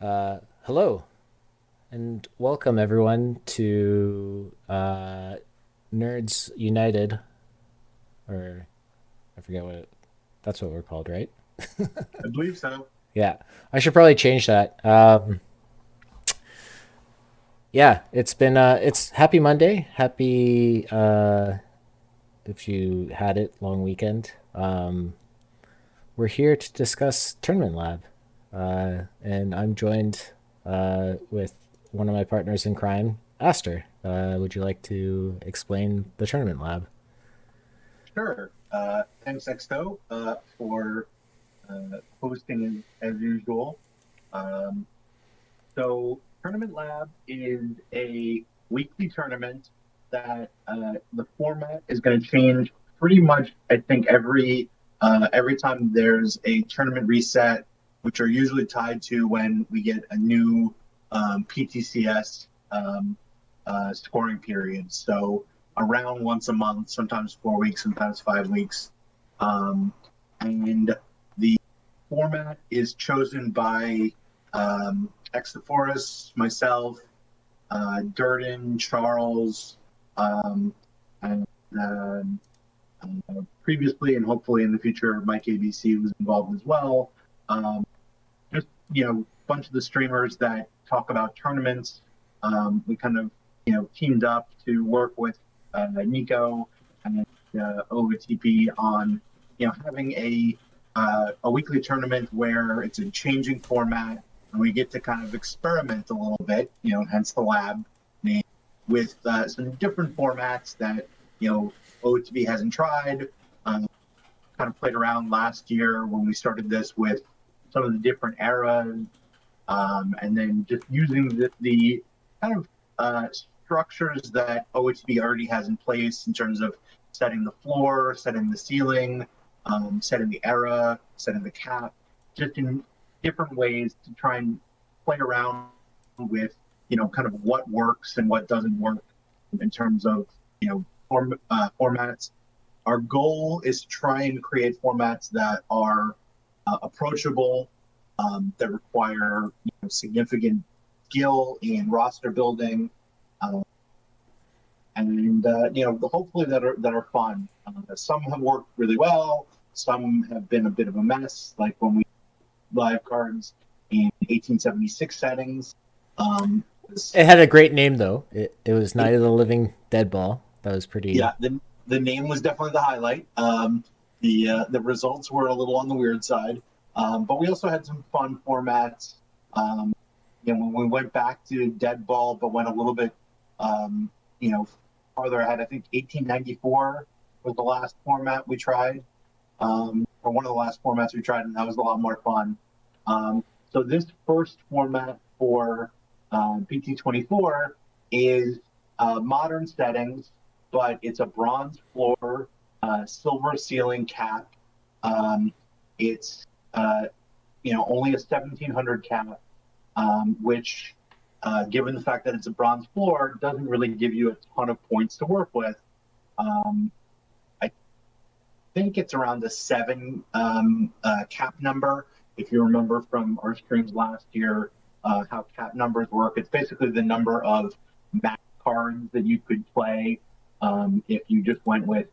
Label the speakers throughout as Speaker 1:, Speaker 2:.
Speaker 1: Hello and welcome everyone to Nerds United, or I forget that's what we're called, right?
Speaker 2: I believe so.
Speaker 1: Yeah, I should probably change that. Yeah, it's Happy Monday. Happy if you had it, long weekend. We're here to discuss Tournament Lab, and I'm joined with one of my partners in crime, Aster. Would you like to explain the Tournament Lab?
Speaker 2: Sure. Thanks, Exto, for hosting as usual. Um, Tournament Lab is a weekly tournament that the format is going to change pretty much. I think every time there's a tournament reset, which are usually tied to when we get a new PTCS scoring period. So around once a month, sometimes 4 weeks, sometimes 5 weeks. Um, and the format is chosen by Exoforus, myself, Durden, Charles, um, and previously and hopefully in the future, Mike ABC was involved as well. Um, just a bunch of the streamers that talk about tournaments. We kind of teamed up to work with Nico and OOTP on having a weekly tournament where it's a changing format and we get to kind of experiment a little bit, hence the lab name, with some different formats that OOTP hasn't tried. Um, Kind of played around last year when we started this with some of the different eras, and then just using the kind of structures that OHB already has in place in terms of setting the floor, setting the ceiling, setting the era, setting the cap, just in different ways to try and play around with kind of what works and what doesn't work in terms of formats. Our goal is to try and create formats that are approachable, that require significant skill in roster building, uh, and hopefully that are fun. Some have worked really well. Some have been a bit of a mess, like when we live cards in 1876 settings. Was
Speaker 1: It had a great name though. It was Night of the Living Dead Ball. That was pretty.
Speaker 2: Yeah, the name was definitely the highlight. The results were a little on the weird side, but we also had some fun formats. Um, when we went back to Dead Ball, but went a little bit, um, you know, farther ahead. I think 1894 was the last format we tried, or one of the last formats we tried, and that was a lot more fun. So this first format for PT24 is modern settings, but it's a bronze floor, silver ceiling cap. It's only a 1700 cap, which, given the fact that it's a bronze floor, doesn't really give you a ton of points to work with. Um, I think it's around the seven cap number. If you remember from our streams last year, how cap numbers work, it's basically the number of max cards that you could play if you just went with,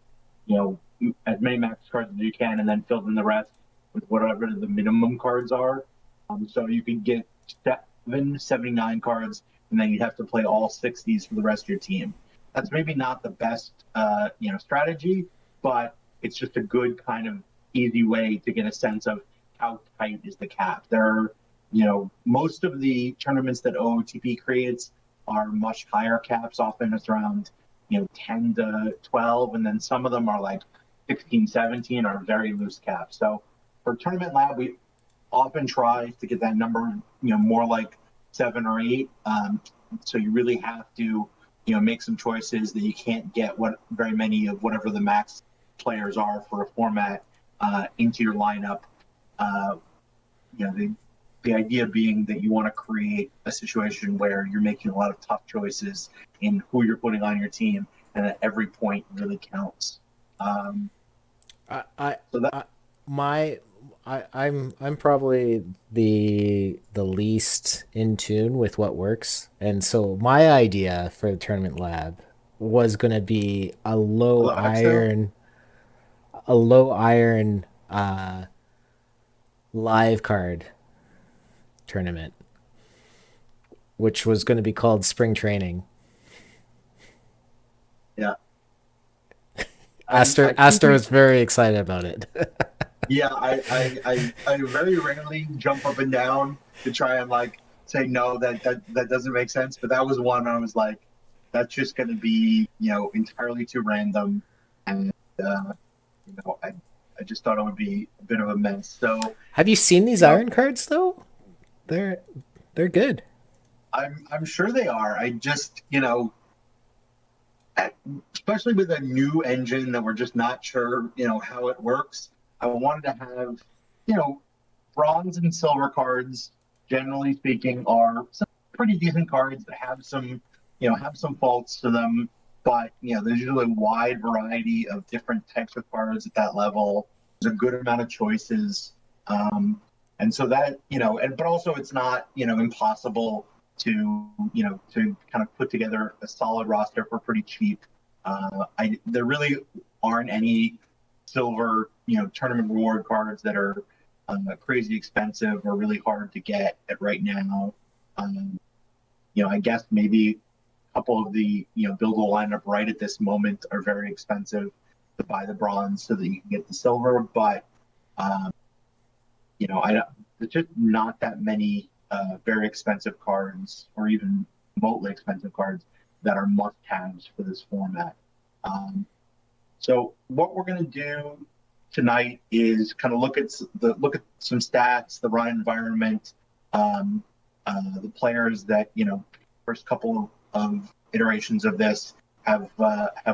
Speaker 2: you as many max cards as you can and then filled in the rest with whatever the minimum cards are. So you could get 79 cards, and then you'd have to play all 60s for the rest of your team. That's maybe not the best, strategy, but it's just a good kind of easy way to get a sense of how tight is the cap. There are, most of the tournaments that OOTP creates are much higher caps. Often it's around, 10 to 12, and then some of them are like 16, 17 are very loose caps. So for Tournament Lab, we often try to get that number, more like 7 or 8. So you really have to, make some choices that you can't get what very many of whatever the max players are for a format into your lineup. Uh, the idea being that you want to create a situation where you're making a lot of tough choices in who you're putting on your team, and that every point really counts. Um,
Speaker 1: I, I,
Speaker 2: so that
Speaker 1: I my I'm probably the least in tune with what works, and so my idea for the tournament lab was going to be
Speaker 2: Hello, Exo.
Speaker 1: a low iron live card tournament, which was going to be called spring training.
Speaker 2: Yeah, I think
Speaker 1: Aster
Speaker 2: we.
Speaker 1: was very excited about it.
Speaker 2: Yeah, I very rarely jump up and down to try and like say no, that doesn't make sense. But that was one I was like, that's just going to be entirely too random, and uh, I just thought it would be a bit of a mess. So
Speaker 1: Have you seen these
Speaker 2: you know
Speaker 1: iron cards though? They're they're good.
Speaker 2: I'm sure they are. I just especially with a new engine that we're just not sure how it works. I wanted to have you know bronze and silver cards, generally speaking, are some pretty decent cards that have some faults to them. But there's usually a wide variety of different types of cards at that level. There's a good amount of choices, and so that and but also it's not impossible to kind of put together a solid roster for pretty cheap. There really aren't any silver tournament reward cards that are crazy expensive or really hard to get at right now. Um, I guess maybe a couple of the build will line up right at this moment are very expensive to buy the bronze so that you can get the silver. But um, I there's just not that many very expensive cards or even remotely expensive cards that are must-haves for this format. Um, so what we're going to do tonight is kind of look at some stats, the run environment, um, the players that first couple of iterations of this have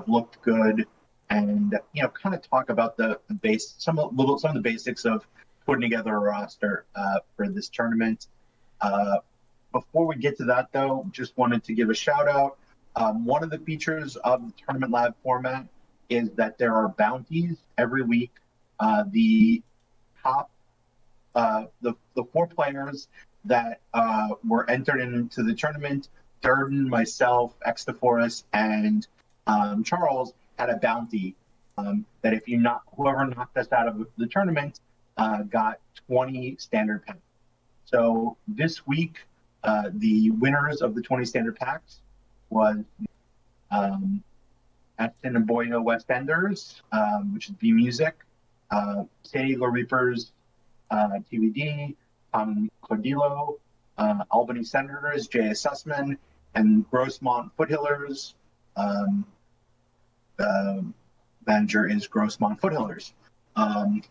Speaker 2: looked good, and kind of talk about the base some of the basics of putting together a roster for this tournament. Uh, Before we get to that, though, just wanted to give a shout out. One of the features of the Tournament Lab format is that there are bounties every week. The top, the four players that were entered into the tournament, Durden, myself, Extaforus, and Charles, had a bounty that if you not whoever knocked us out of the tournament got 20 standard packs. So this week, the winners of the 20 standard packs was um, Aston and Boyo West Enders, which is B Music, San Diego Reapers, TVD, Cordillo, Albany Senators, J.S. Sussman, and Grossmont Foothillers. Um, uh, Manager is Grossmont Foothillers. Um,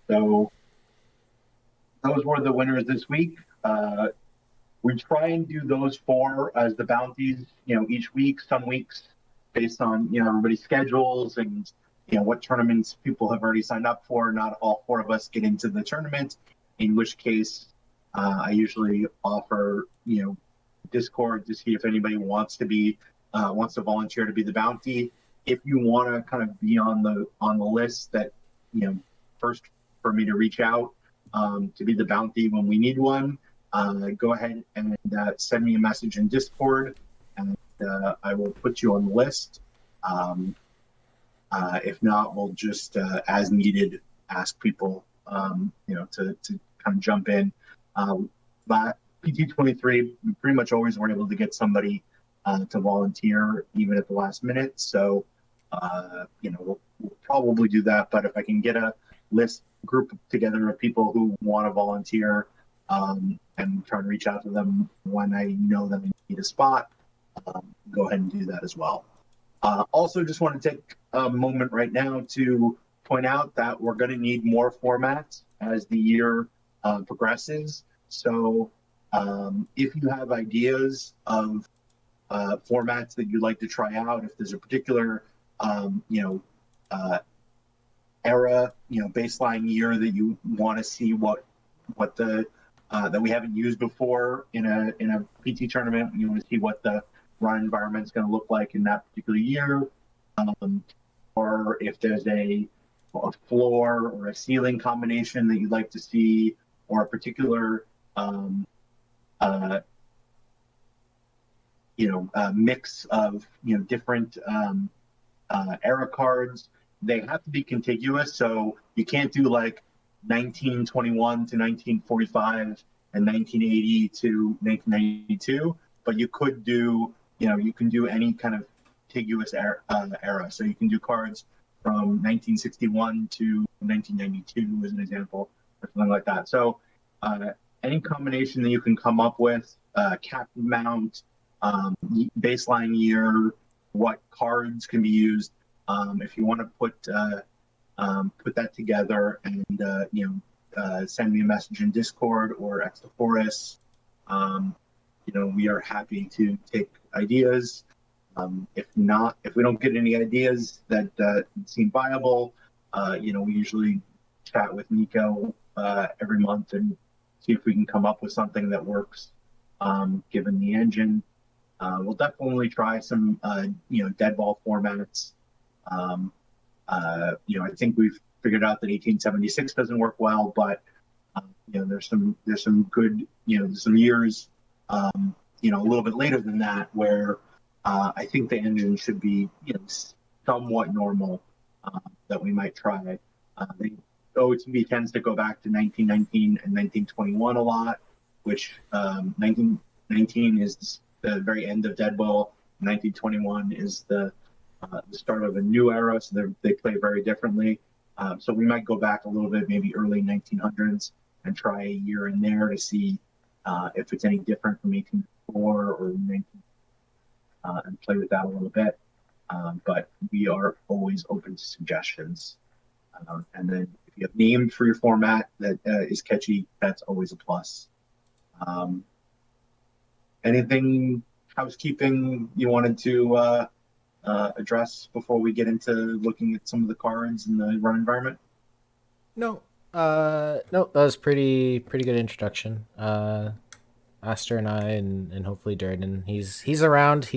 Speaker 2: so those were the winners this week. We try and do those four as the bounties, each week. Some weeks based on everybody's schedules and what tournaments people have already signed up for. Not all four of us get into the tournament, in which case I usually offer Discord to see if anybody wants to volunteer to be the bounty. If you want to kind of be on the list, that first for me to reach out to be the bounty when we need one, go ahead and send me a message in Discord, and I will put you on the list. Um, if not, we'll just as needed ask people, to kind of jump in. But PT23, we pretty much always were able to get somebody to volunteer, even at the last minute. So, we'll probably do that. But if I can get a group together of people who want to volunteer, and try and reach out to them when I know that I need a spot, go ahead and do that as well. Also, just want to take a moment right now to point out that we're going to need more formats as the year progresses. So, if you have ideas of formats that you'd like to try out, if there's a particular, uh, era, baseline year that you want to see what the that we haven't used before in a PT tournament, you want to see what the run environment is going to look like in that particular year, or if there's a a floor or a ceiling combination that you'd like to see, or a particular um, uh, mix of different era cards. They have to be contiguous, so you can't do like 1921 to 1945 and 1980 to 1992, but you could do, you can do any kind of contiguous era. So you can do cards from 1961 to 1992 as an example, or something like that. So uh, any combination that you can come up with, captain mount, baseline year, what cards can be used. If you want to put that together and send me a message in Discord or Extoforus, we are happy to take ideas. If not, if we don't get any ideas that seem viable, we usually chat with Nico every month and see if we can come up with something that works, given the engine. We'll definitely try some, dead ball formats. I think we've figured out that 1876 doesn't work well, but there's some good, some years, a little bit later than that where I think the engine should be, somewhat normal, that we might try. The OOTP tends to go back to 1919 and 1921 a lot, which 1919 is the very end of Dead Ball. 1921 is the start of a new era, so they play very differently. So we might go back a little bit, maybe early 1900s, and try a year in there to see if it's any different from 1804 or 19, and play with that a little bit. But we are always open to suggestions. And then if you have named for your format that is catchy, that's always a plus. Anything housekeeping you wanted to address before we get into looking at some of the cards in the run environment?
Speaker 1: No, no, that was pretty good introduction. Aster and I, and hopefully Durden. He's around.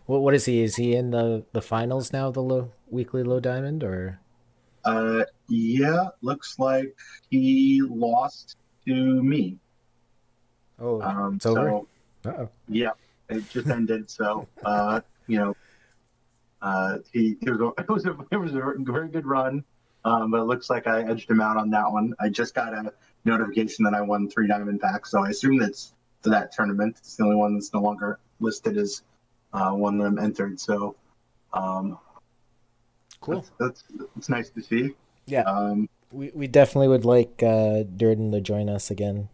Speaker 1: What is he? Is he in the finals now? The weekly low diamond or?
Speaker 2: Yeah, looks like he lost to me.
Speaker 1: Oh, it's over.
Speaker 2: So
Speaker 1: Uh-oh.
Speaker 2: yeah, it just ended. So it was a very good run, but it looks like I edged him out on that one. I just got a notification that I won 3 diamond packs, so I assume that's to that tournament. It's the only one that's no longer listed as one that I'm entered. So
Speaker 1: Cool.
Speaker 2: it's nice to see.
Speaker 1: Yeah. We definitely would like Durden to join us again.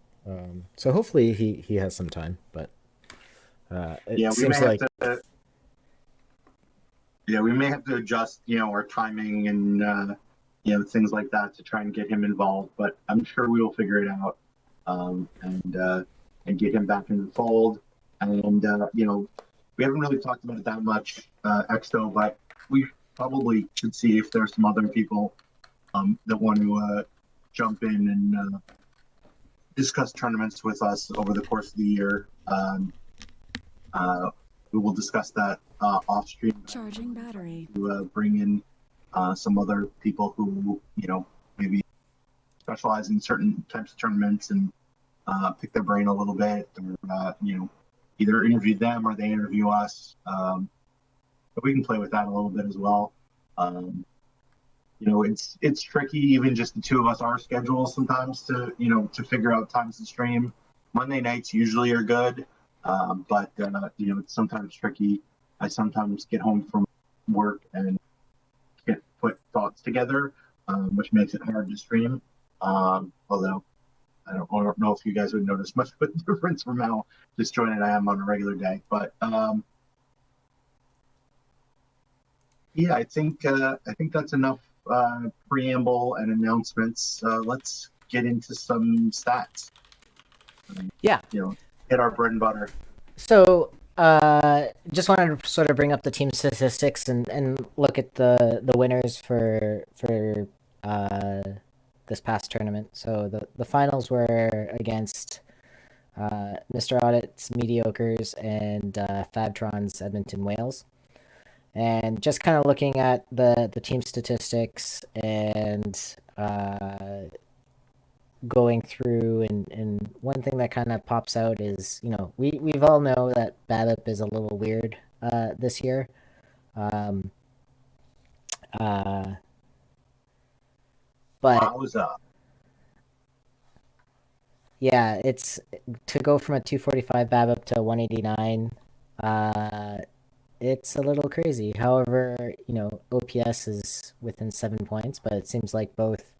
Speaker 1: So hopefully he has some time, but it seems like
Speaker 2: we may have to adjust, our timing and things like that to try and get him involved. But I'm sure we will figure it out, and get him back in the fold. And we haven't really talked about it that much, Exto, but we probably should see if there's some other people that want to jump in and discuss tournaments with us over the course of the year. We will discuss that off stream.
Speaker 3: Charging battery.
Speaker 2: To bring in some other people who maybe specialize in certain types of tournaments and pick their brain a little bit, or either interview them or they interview us. But we can play with that a little bit as well. It's tricky, even just the two of us, our schedules sometimes to figure out times to stream. Monday nights usually are good, but it's sometimes tricky. I sometimes get home from work and can't put thoughts together, which makes it hard to stream. Although I don't know if you guys would notice much of a difference from how disjointed I am on a regular day. But yeah, I think that's enough preamble and announcements. Let's get into some stats.
Speaker 1: Yeah.
Speaker 2: Hit our bread and butter.
Speaker 1: So just wanted to sort of bring up the team statistics and look at the winners for this past tournament. So the finals were against Mr. Audit's Mediocres and Fabtron's Edmonton Whales. and just kind of looking at the team statistics and going through, and one thing that kind of pops out is, we've all know that BABIP is a little weird this year. Um, uh, but
Speaker 2: Wowza.
Speaker 1: yeah, it's to go from a 245 BABIP to a 189. Uh, it's a little crazy. However, OPS is within 7 points, but it seems like both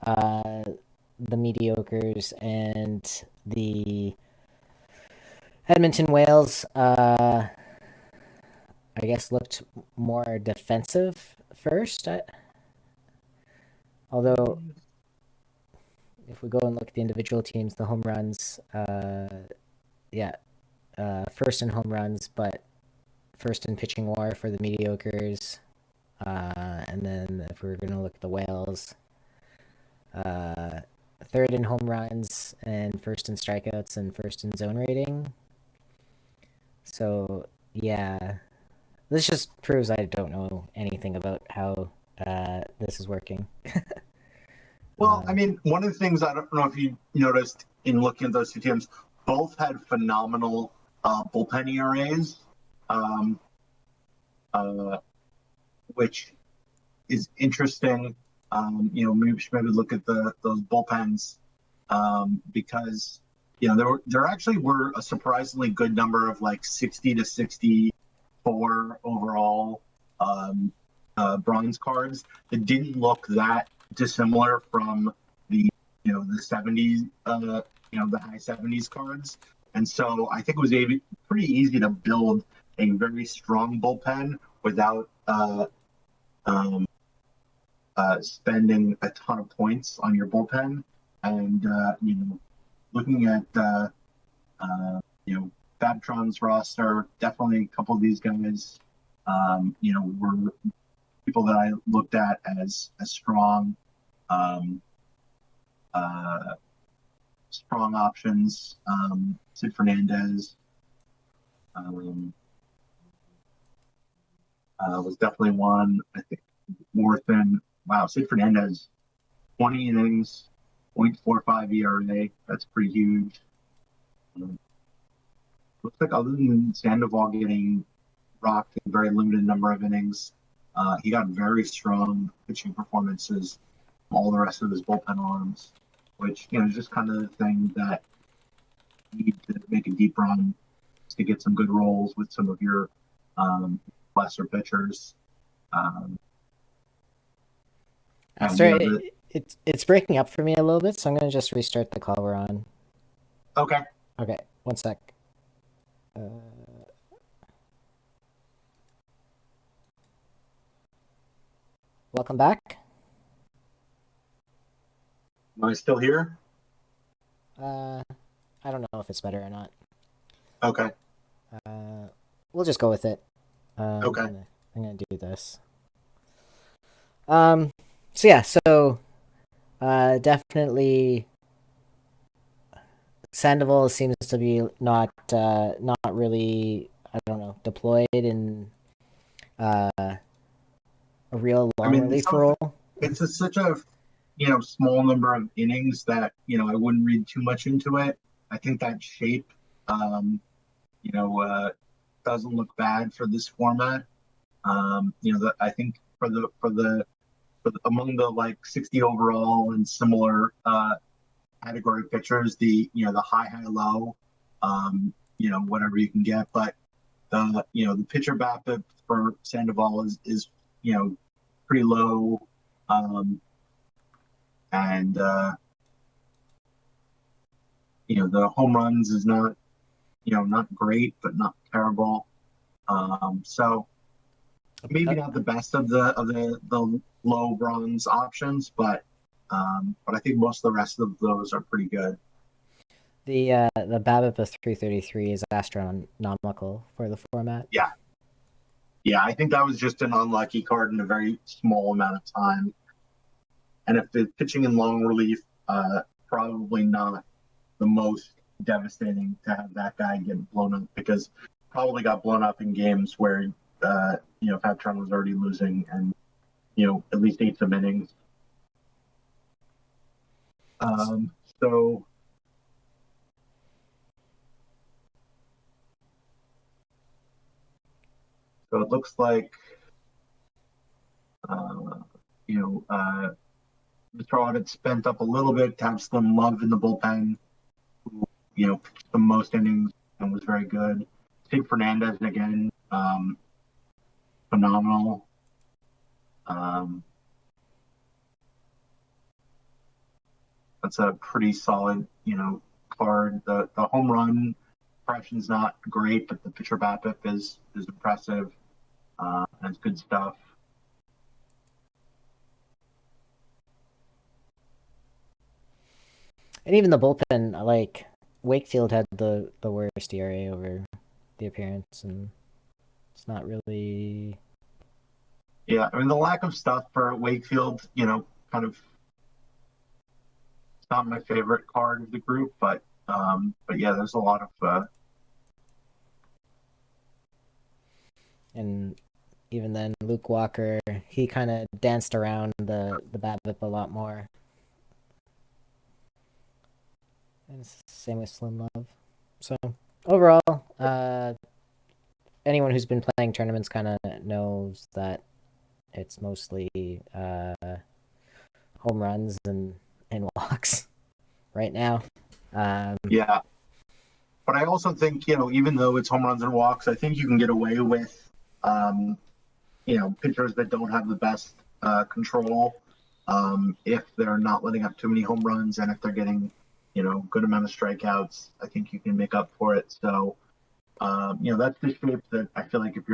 Speaker 1: uh, the mediocres and the Edmonton Whales, I guess, looked more defensive first. Although, if we go and look at the individual teams, the home runs, yeah, first in home runs, but first in pitching WAR for the mediocres. And then if we're going to look at the Whales, uh, third in home runs and first in strikeouts and first in zone rating. So, yeah, this just proves I don't know anything about how this is working.
Speaker 2: Well, I mean, one of the things I don't know if you noticed in looking at those two teams, both had phenomenal bullpen ERAs, um, uh, which is interesting. Maybe we should maybe look at those bullpens because there actually were a surprisingly good number of like 60 to 64 overall bronze cards that didn't look that dissimilar from the 70s, the high 70s cards. And so I think it was pretty easy to build a very strong bullpen without um, spending a ton of points on your bullpen. And looking at Babtron's roster, definitely a couple of these guys, were people that I looked at as strong, um, strong options. Sid Fernandez was definitely one. I think Morrison. Wow, Sid Fernandez, 20 innings, 0.45 ERA. That's pretty huge. Looks like other than Sandoval getting rocked in a very limited number of innings, he got very strong pitching performances from all the rest of his bullpen arms, which is just kind of the thing that you need to make a deep run to get some good rolls with some of your lesser pitchers.
Speaker 1: Sorry, it's breaking up for me a little bit, so I'm gonna just restart the call we're on.
Speaker 2: Okay.
Speaker 1: Okay, one sec. Welcome back.
Speaker 2: Am I still here?
Speaker 1: I don't know if it's better or not.
Speaker 2: Okay.
Speaker 1: We'll just go with it.
Speaker 2: Okay.
Speaker 1: I'm gonna do this. So yeah, definitely Sandoval seems to be not really, I don't know, deployed in a real
Speaker 2: I
Speaker 1: long
Speaker 2: mean,
Speaker 1: relief role.
Speaker 2: it's such a small number of innings that I wouldn't read too much into it. I think that shape, doesn't look bad for this format. I think for the among the like 60 overall and similar category pitchers, the high low, whatever you can get, but the pitcher BABIP for Sandoval is pretty low, and the home runs is not great, but not terrible. So maybe not the best of the low bronze options, but I think most of the rest of those are pretty good.
Speaker 1: The BABIP of 333 is astronomical for the format.
Speaker 2: Yeah, I think that was just an unlucky card in a very small amount of time. And if it's pitching in long relief, probably not the most devastating to have that guy get blown up, because probably got blown up in games where Fat Trump was already losing and, at least ate some innings. Um, so, so it looks like, Mr. Audit spent up a little bit to have Slim Love in the bullpen, who, pitched the most innings and was very good. Steve Fernandez again, phenomenal. That's a pretty solid, card. The home run impression's not great, but the pitcher BABIP is impressive. And it's good stuff.
Speaker 1: And even the bullpen, like Wakefield had the worst ERA over the appearance, and it's not really.
Speaker 2: Yeah, I mean the lack of stuff for Wakefield, kind of not my favorite card of the group, but yeah, there's a lot of.
Speaker 1: And even then, Luke Walker, he kind of danced around the BABIP a lot more. And it's the same with Slim Love. So overall, anyone who's been playing tournaments kind of knows that it's mostly home runs and walks right now.
Speaker 2: Yeah, but I also think even though it's home runs and walks, I think you can get away with pitchers that don't have the best control if they're not letting up too many home runs and if they're getting good amount of strikeouts. I think you can make up for it. So that's the shape that I feel like if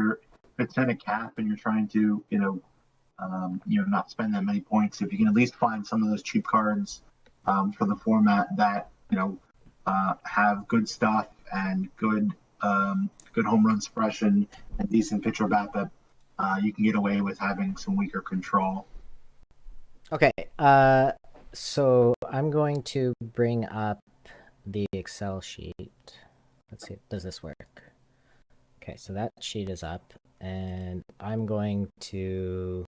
Speaker 2: it's in a cap and you're trying to not spend that many points, if you can at least find some of those cheap cards for the format that have good stuff and good home run suppression and decent pitcher BABIP, you can get away with having some weaker control.
Speaker 1: Okay, so I'm going to bring up the Excel sheet. Let's see, does this work? Okay, so that sheet is up, and I'm going to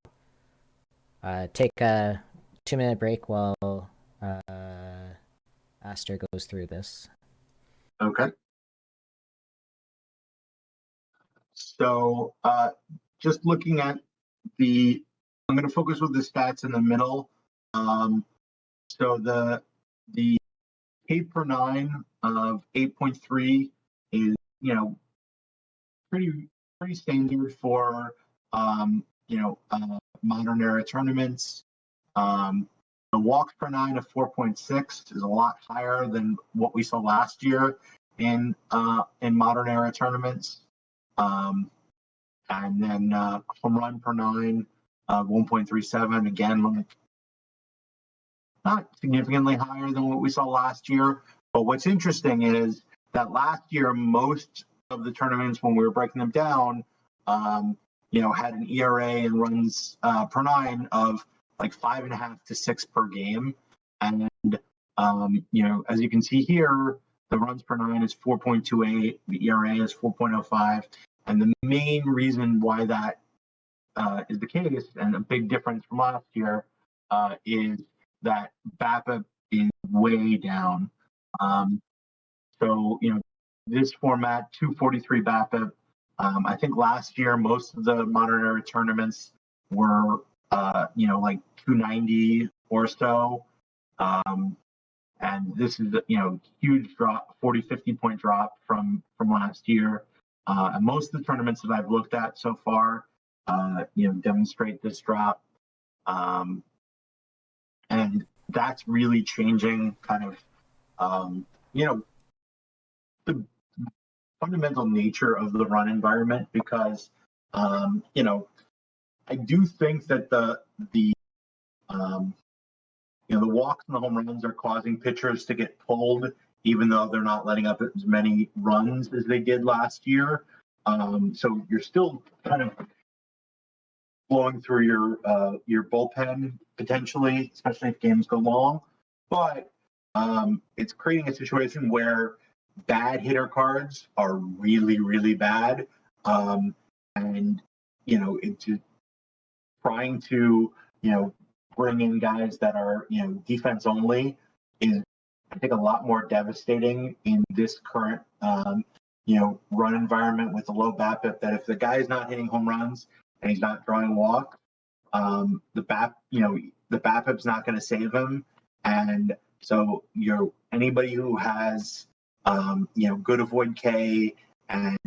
Speaker 1: take a 2-minute break while Aster goes through this.
Speaker 2: Okay. So just looking at I'm going to focus with the stats in the middle. So the K per 9 of 8.3 is pretty standard for modern era tournaments. The walks per 9 of 4.6 is a lot higher than what we saw last year in modern era tournaments. And then home run per 9 of 1.37, again, not significantly higher than what we saw last year. But what's interesting is that last year, most of the tournaments, when we were breaking them down, had an ERA and runs per 9 of like 5.5 to 6 per game. And, as you can see here, the runs per 9 is 4.28, the ERA is 4.05. And the main reason why that is the case, and a big difference from last year, is that BABIP is way down. So, this format, 243 BABIP. I think last year, most of the modern era tournaments were, like 290 or so. And this is, huge drop, 40, 50 point drop from last year. And most of the tournaments that I've looked at so far, demonstrate this drop. And that's really changing kind of, the fundamental nature of the run environment because, I do think that the walks and the home runs are causing pitchers to get pulled, even though they're not letting up as many runs as they did last year. So you're still kind of blowing through your bullpen potentially, especially if games go long. But it's creating a situation where bad hitter cards are really, really bad. And into trying to, bring in guys that are, defense only is, I think, a lot more devastating in this current, run environment with the low BABIP. That if the guy is not hitting home runs and he's not drawing walks, the BABIP's not going to save him. And so, anybody who has, good avoid K and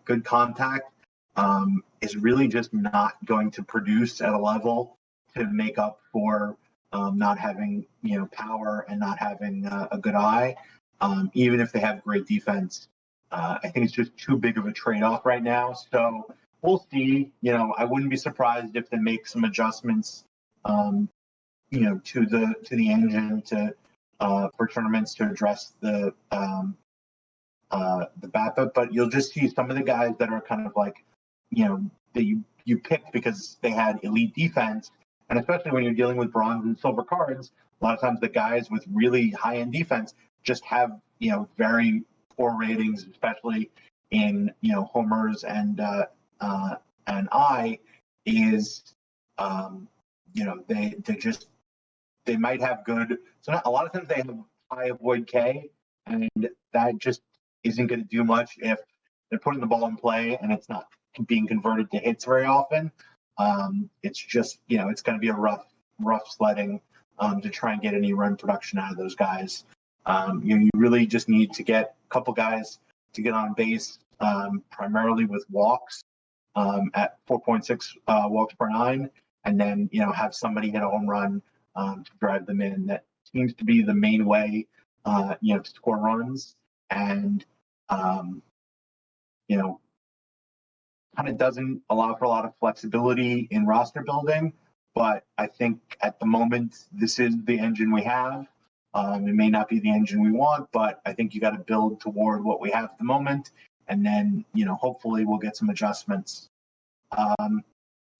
Speaker 2: good contact is really just not going to produce at a level to make up for not having power and not having a good eye. Even if they have great defense, I think it's just too big of a trade-off right now. So we'll see. I wouldn't be surprised if they make some adjustments, to the engine to for tournaments to address the BABIP. But you'll just see some of the guys that are kind of like, that you picked because they had elite defense, and especially when you're dealing with bronze and silver cards, a lot of times the guys with really high-end defense just have very poor ratings, especially in homers and I is they might have good. So not, a lot of times they have high avoid K, and that just isn't going to do much if they're putting the ball in play and it's not being converted to hits very often. It's just it's going to be a rough sledding to try and get any run production out of those guys. You really just need to get a couple guys to get on base, primarily with walks at 4.6 walks per nine, and then have somebody hit a home run to drive them in. That seems to be the main way to score runs, and kind of doesn't allow for a lot of flexibility in roster building. But I think at the moment this is the engine we have. It may not be the engine we want, but I think you got to build toward what we have at the moment, and then hopefully we'll get some adjustments.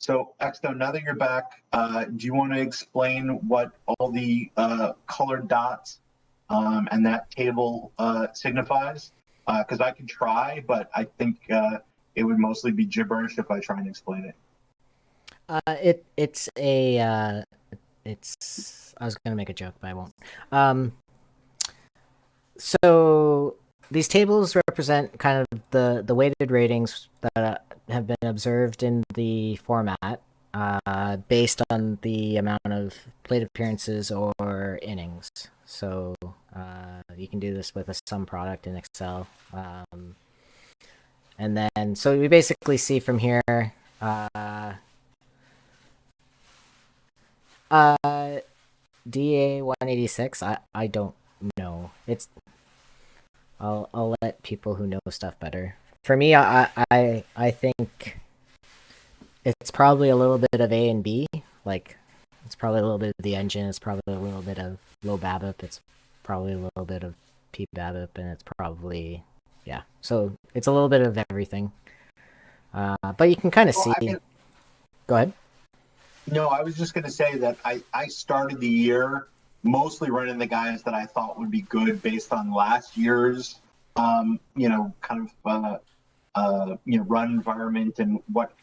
Speaker 2: So Exto, now that you're back, do you want to explain what all the colored dots and that table signifies? Because I can try, but I think it would mostly be gibberish if I try and explain it.
Speaker 1: It's I was gonna make a joke, but I won't. So these tables represent kind of the weighted ratings that have been observed in the format, based on the amount of plate appearances or innings. So you can do this with a sum product in Excel. And then, so we basically see from here, DA 186. I don't know. I'll let people who know stuff better. For me, I think it's probably a little bit of A and B. Like, it's probably a little bit of the engine. It's probably a little bit of low BABIP. It's probably a little bit of P BABIP, and it's probably, yeah. So it's a little bit of everything. But you can kind of see. Go ahead.
Speaker 2: No, I was just going to say that I started the year mostly running the guys that I thought would be good based on last year's, kind of, run environment and what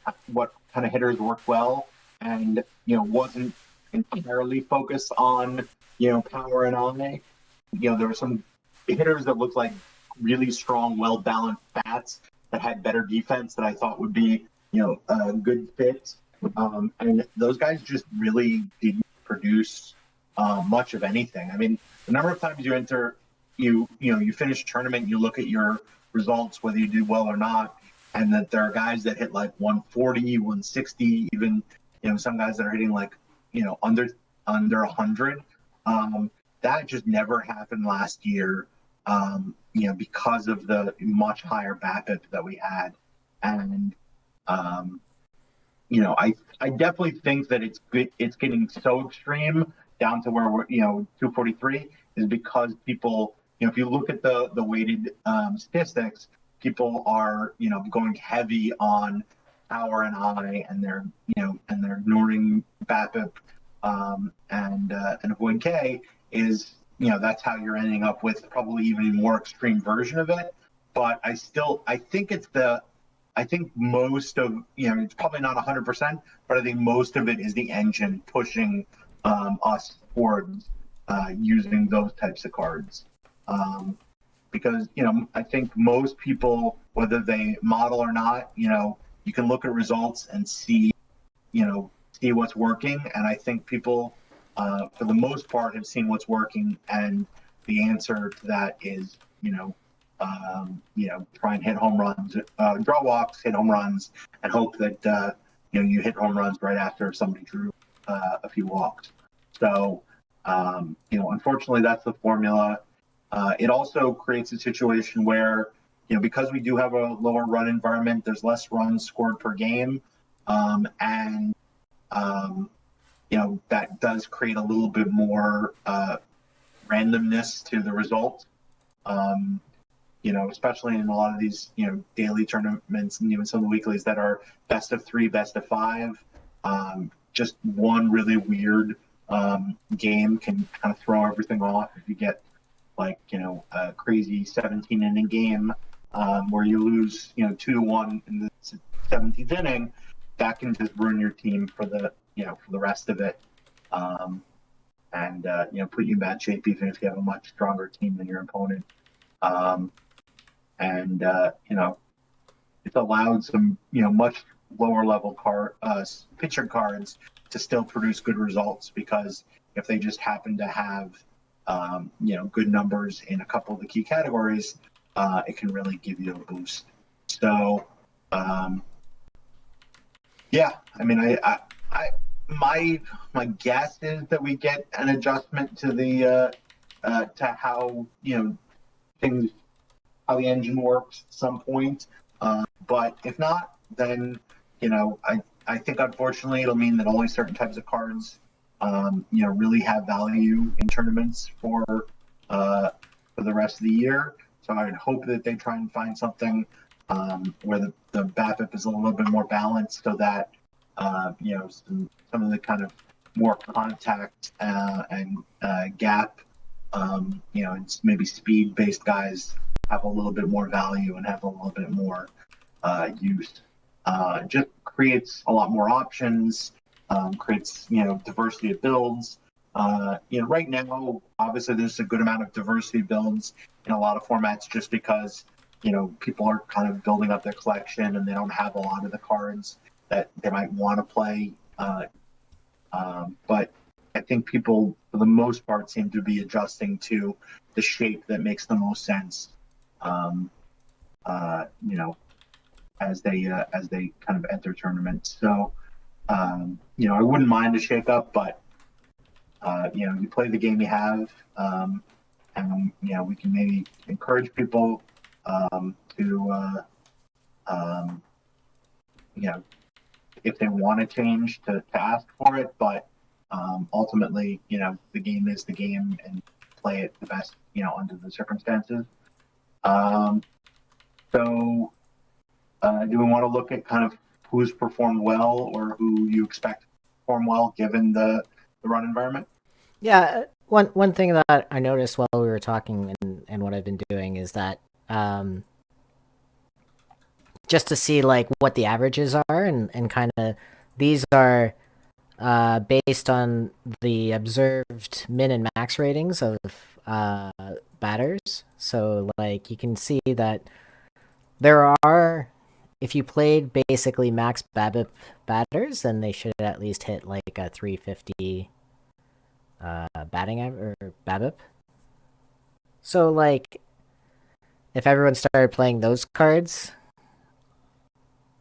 Speaker 2: kind of hitters worked well, and wasn't entirely focused on power and eye. There were some hitters that looked like really strong, well balanced bats that had better defense that I thought would be a good fit. And those guys just really didn't produce much of anything. I mean, the number of times you enter, you finish a tournament, you look at your results, whether you did well or not, and that there are guys that hit like 140, 160, even some guys that are hitting like under 100. That just never happened last year, because of the much higher BABIP that we had, and I definitely think that it's getting so extreme down to where we're 243 is because people, if you look at the weighted statistics, people are going heavy on power and eye, and they're ignoring BABIP and avoid K. Is that's how you're ending up with probably even a more extreme version of it. But I think it's the I think most of, it's probably not 100%, but I think most of it is the engine pushing us towards using those types of cards. Because, I think most people, whether they model or not, you can look at results and see what's working. And I think people, for the most part, have seen what's working. And the answer to that is, try and hit home runs, draw walks, hit home runs, and hope that you hit home runs right after somebody drew a few walks. So, unfortunately, that's the formula. It also creates a situation where, because we do have a lower run environment, there's less runs scored per game, and that does create a little bit more randomness to the result. Especially in a lot of these, daily tournaments and even some of the weeklies that are best of 3, best of 5. Just one really weird game can kind of throw everything off. If you get a crazy 17 inning game where you lose, 2-1 in the 17th inning, that can just ruin your team for the rest of it. And put you in bad shape even if you have a much stronger team than your opponent. It's allowed some, much lower level pitcher cards to still produce good results, because if they just happen to have, good numbers in a couple of the key categories, it can really give you a boost. So, yeah, I mean, my guess is that we get an adjustment to the to how things, how the engine works at some point. But if not, then I think unfortunately it'll mean that only certain types of cards really have value in tournaments for the rest of the year. So I'd hope that they try and find something where the BABIP is a little bit more balanced, so that some of the kind of more contact and gap, it's maybe speed-based guys have a little bit more value and have a little bit more use. Just creates a lot more options, creates diversity of builds. Right now, obviously, there's a good amount of diversity of builds in a lot of formats, just because people are kind of building up their collection and they don't have a lot of the cards that they might want to play. But I think people, for the most part, seem to be adjusting to the shape that makes the most sense. As they kind of enter tournaments. So, I wouldn't mind a shakeup, but you play the game you have, and we can maybe encourage people to if they want to change, to ask for it. But ultimately, the game is the game, and play it the best under the circumstances. So, do we want to look at kind of who's performed well or who you expect to perform well given the run environment?
Speaker 1: Yeah, one thing that I noticed while we were talking, and what I've been doing is that just to see like what the averages are, and kind of these are based on the observed min and max ratings of batters. So like you can see that there are, if you played basically max BABIP batters, then they should at least hit like a 350 batting or BABIP. So like if everyone started playing those cards,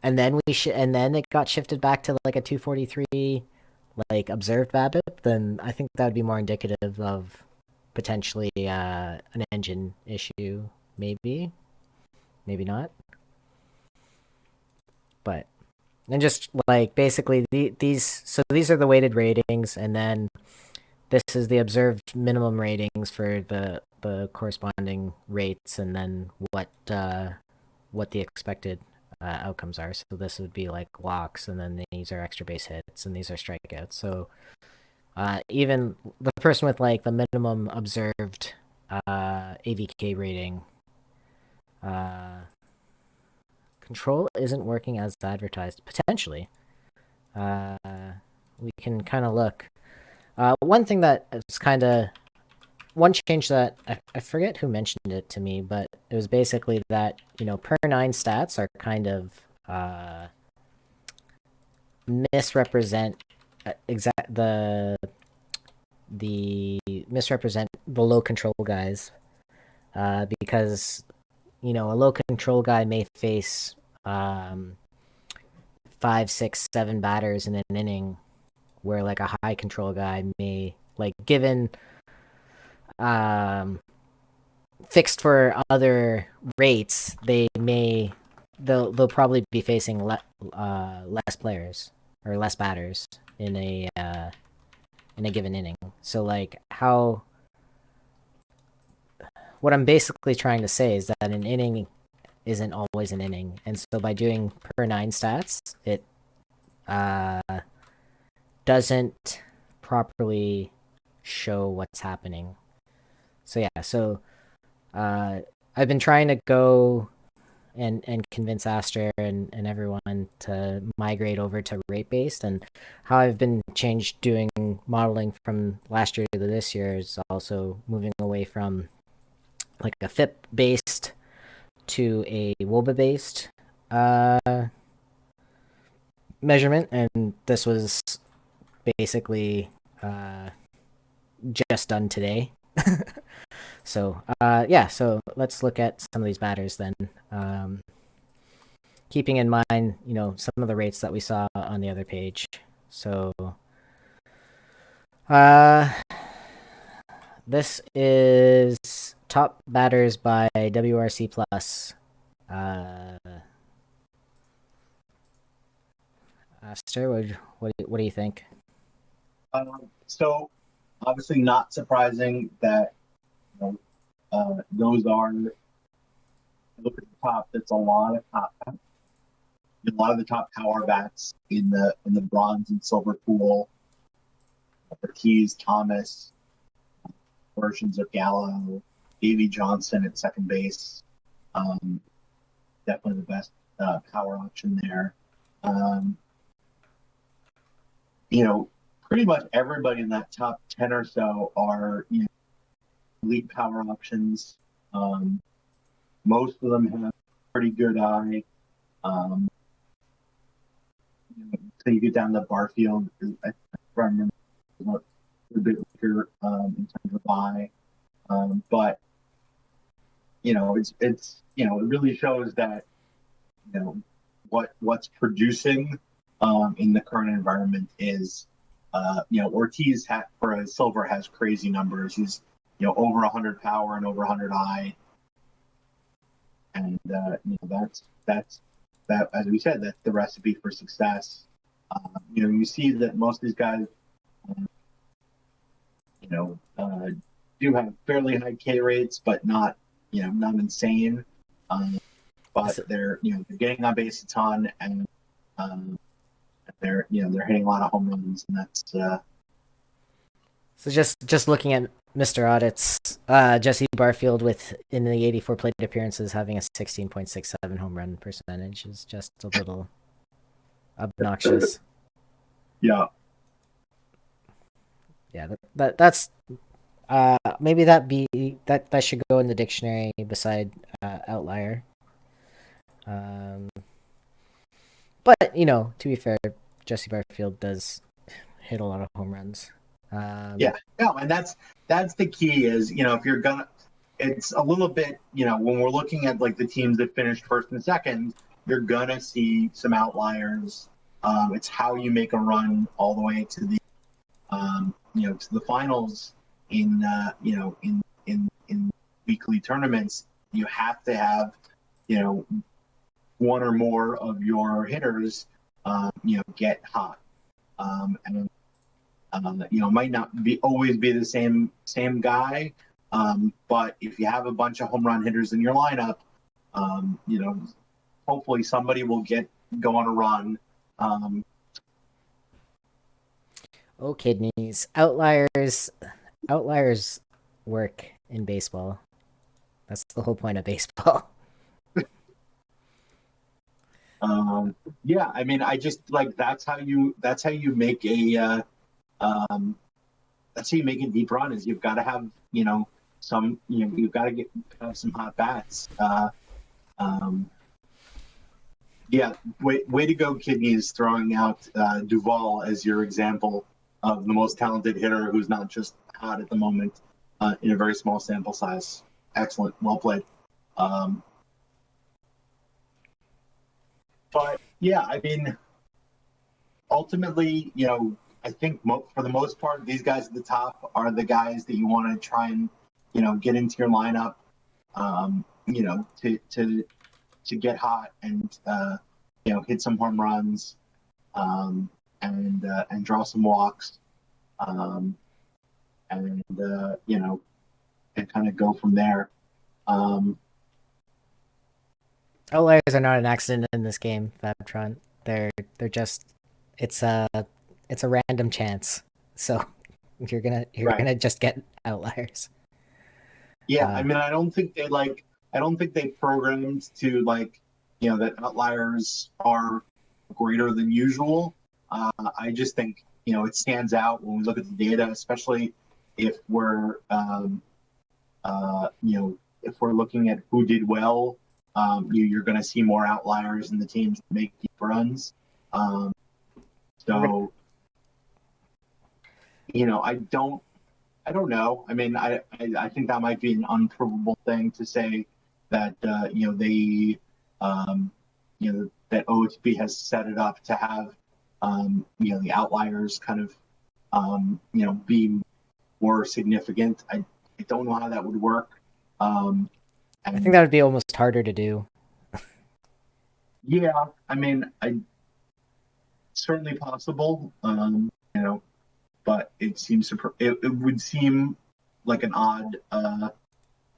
Speaker 1: and then and then it got shifted back to like a 243 like observed BABIP, then I think that would be more indicative of potentially an engine issue. Maybe not. But and just like basically these are the weighted ratings, and then this is the observed minimum ratings for the corresponding rates, and then what the expected outcomes are. So this would be like walks, and then these are extra base hits, and these are strikeouts. So even the person with like the minimum observed AVK rating control isn't working as advertised. Potentially. Uh, we can kind of look. One thing that is kind of one change that I forget who mentioned it to me, but it was basically that per nine stats are kind of misrepresent exact the misrepresent the low control guys because a low control guy may face um, five, six, seven batters in an inning, where like a high control guy may like given um, fixed for other rates, they'll probably be facing less players or less batters in a given inning. So like how what I'm basically trying to say is that an inning isn't always an inning, and so by doing per nine stats, it uh, doesn't properly show what's happening. So yeah, so uh, I've been trying to go and convince Aster and everyone to migrate over to rate based, and how I've been changed doing modeling from last year to this year is also moving away from like a FIP based to a WOBA based uh, measurement, and this was basically just done today. So yeah, so let's look at some of these batters then. Keeping in mind, some of the rates that we saw on the other page. So uh, this is top batters by WRC plus. Aster, what do you think?
Speaker 2: So obviously not surprising that those are look at the top. That's a lot of the top power bats in the bronze and silver pool. Ortiz, Thomas, versions of Gallo, Davey Johnson at second base. Um, Definitely the best power option there. Um, Pretty much everybody in that top 10 or so are elite power options. Most of them have pretty good eye. Um, so you get down to Barfield, I remember a bit weaker in terms of eye, but it really shows that what's producing in the current environment is Ortiz for a silver has crazy numbers. He's over 100 power and over 100 eye, and that's that, as we said, that's the recipe for success. You see that most of these guys, um, do have fairly high K rates, but not not insane. But they're getting on base a ton, and um, they're hitting a lot of home runs, and that's
Speaker 1: So just looking at Mr. Audit's Jesse Barfield with in the 84 plate appearances having a 16.67 home run percentage is just a little obnoxious.
Speaker 2: yeah.
Speaker 1: Yeah, that's maybe that should go in the dictionary beside outlier. Um, but to be fair, Jesse Barfield does hit a lot of home runs.
Speaker 2: And that's the key is if you're gonna, it's a little bit when we're looking at like the teams that finished first and second, you're gonna see some outliers. It's how you make a run all the way to the to the finals in in weekly tournaments. You have to have one or more of your hitters get hot, and might not be always be the same guy, but if you have a bunch of home run hitters in your lineup, hopefully somebody will go on a run.
Speaker 1: Oh, kidneys. Outliers work in baseball. That's the whole point of baseball.
Speaker 2: Yeah, I mean, I just like that's how you make a um, that's how you make a deep run is you've got to have some you've got to get have some hot bats. Um, yeah, way to go, kidneys, throwing out Duvall as your example of the most talented hitter who's not just hot at the moment in a very small sample size. Excellent, well played. Um, but yeah, I mean, ultimately, I think for the most part, these guys at the top are the guys that you want to try and get into your lineup. To get hot and hit some home runs and draw some walks um, and and kind of go from there. Um,
Speaker 3: Outliers are not an accident in this game, Fabtron. They're just it's a it's a random chance. So you're
Speaker 2: right.
Speaker 3: gonna just get outliers.
Speaker 2: Yeah, I
Speaker 3: Uh,
Speaker 2: mean, I don't think they programmed to that outliers are greater than usual. I just think it stands out when we look at the data, especially if if we're looking at who did well. You're going to see more outliers in the teams that make deep runs. Um,
Speaker 3: we're gonna,
Speaker 2: so I don't know. I mean, I think that might be an unprovable thing to say that that OOTP has set it up to have the outliers kind of be more significant. I don't know how that would work. Um,
Speaker 3: I think
Speaker 2: and
Speaker 3: that would be almost harder to do.
Speaker 2: yeah, I mean, I certainly possible. But it would seem like an odd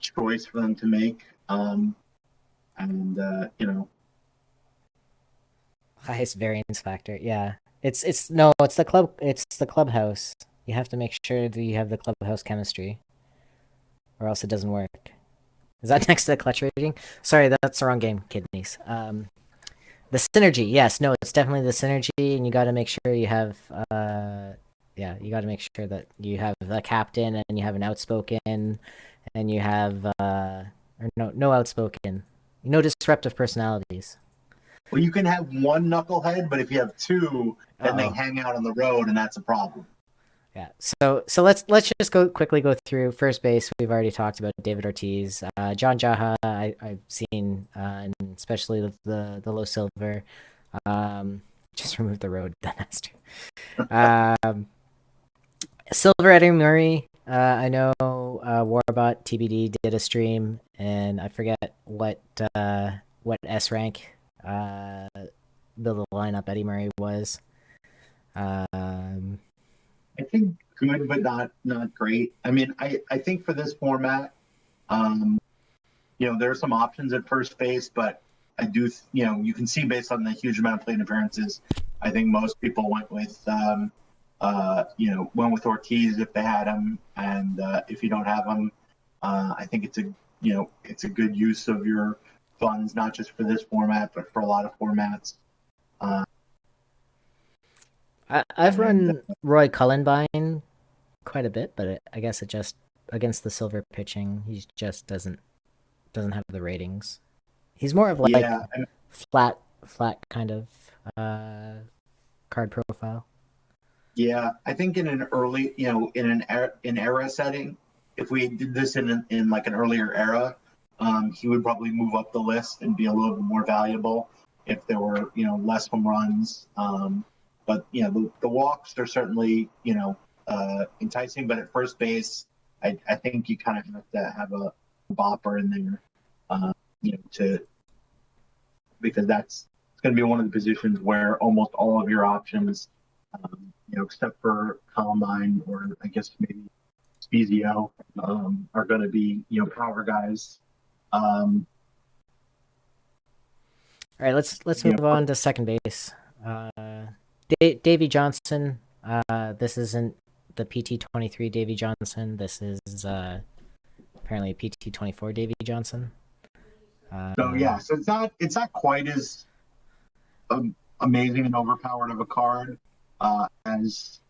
Speaker 2: choice for them to make. And
Speaker 3: Highest variance factor. Yeah. It's no, it's the clubhouse. You have to make sure that you have the clubhouse chemistry, or else it doesn't work. Is that next to the clutch rating? Sorry, that's the wrong game, kidneys. The synergy, yes, no, it's definitely the synergy, and you got to make sure you have, yeah, you got to make sure that you have a captain and you have an outspoken, and you have, or no outspoken, no disruptive personalities.
Speaker 2: well, you can have one knucklehead, but if you have two, then they
Speaker 3: Uh oh.
Speaker 2: hang out on the road, and that's a problem.
Speaker 3: Yeah. So let's just quickly go through first base. We've already talked about David Ortiz, John Jaha. I've seen, and especially the low silver. Um, just remove the road, then Esther. Um, Silver Eddie Murray. I know Warbot TBD did a stream, and I forget what S rank the lineup Eddie Murray was. Um,
Speaker 2: I think good, but not great. I mean, I think for this format, um, there are some options at first base, but I do, you can see based on the huge amount of plate appearances, I think most people went with Ortiz if they had him, and if you don't have him, I think it's a good use of your funds, not just for this format, but for a lot of formats. Uh,
Speaker 3: I've
Speaker 2: and
Speaker 3: run Roy Cullenbine quite a bit, but I guess it just against the silver pitching, he just doesn't have the ratings. He's more of like
Speaker 2: yeah,
Speaker 3: flat kind of uh, card profile.
Speaker 2: yeah, I think in an early, in an era setting, if we did this in like an earlier era, he would probably move up the list and be a little bit more valuable if there were, less home runs. But the walks are certainly, enticing. But at first base, I think you kind of have to have a bopper in there, to because that's it's going to be one of the positions where almost all of your options, except for Columbine or I guess maybe Spezio, are going to be power guys. Um,
Speaker 3: All right, let's
Speaker 2: you
Speaker 3: move
Speaker 2: know,
Speaker 3: on to second base. Uh, Davy Johnson. This isn't the PT-23 Davy Johnson. This is apparently PT-24 Davy Johnson.
Speaker 2: so yeah,
Speaker 3: Um,
Speaker 2: so it's not quite as amazing and overpowered of a card as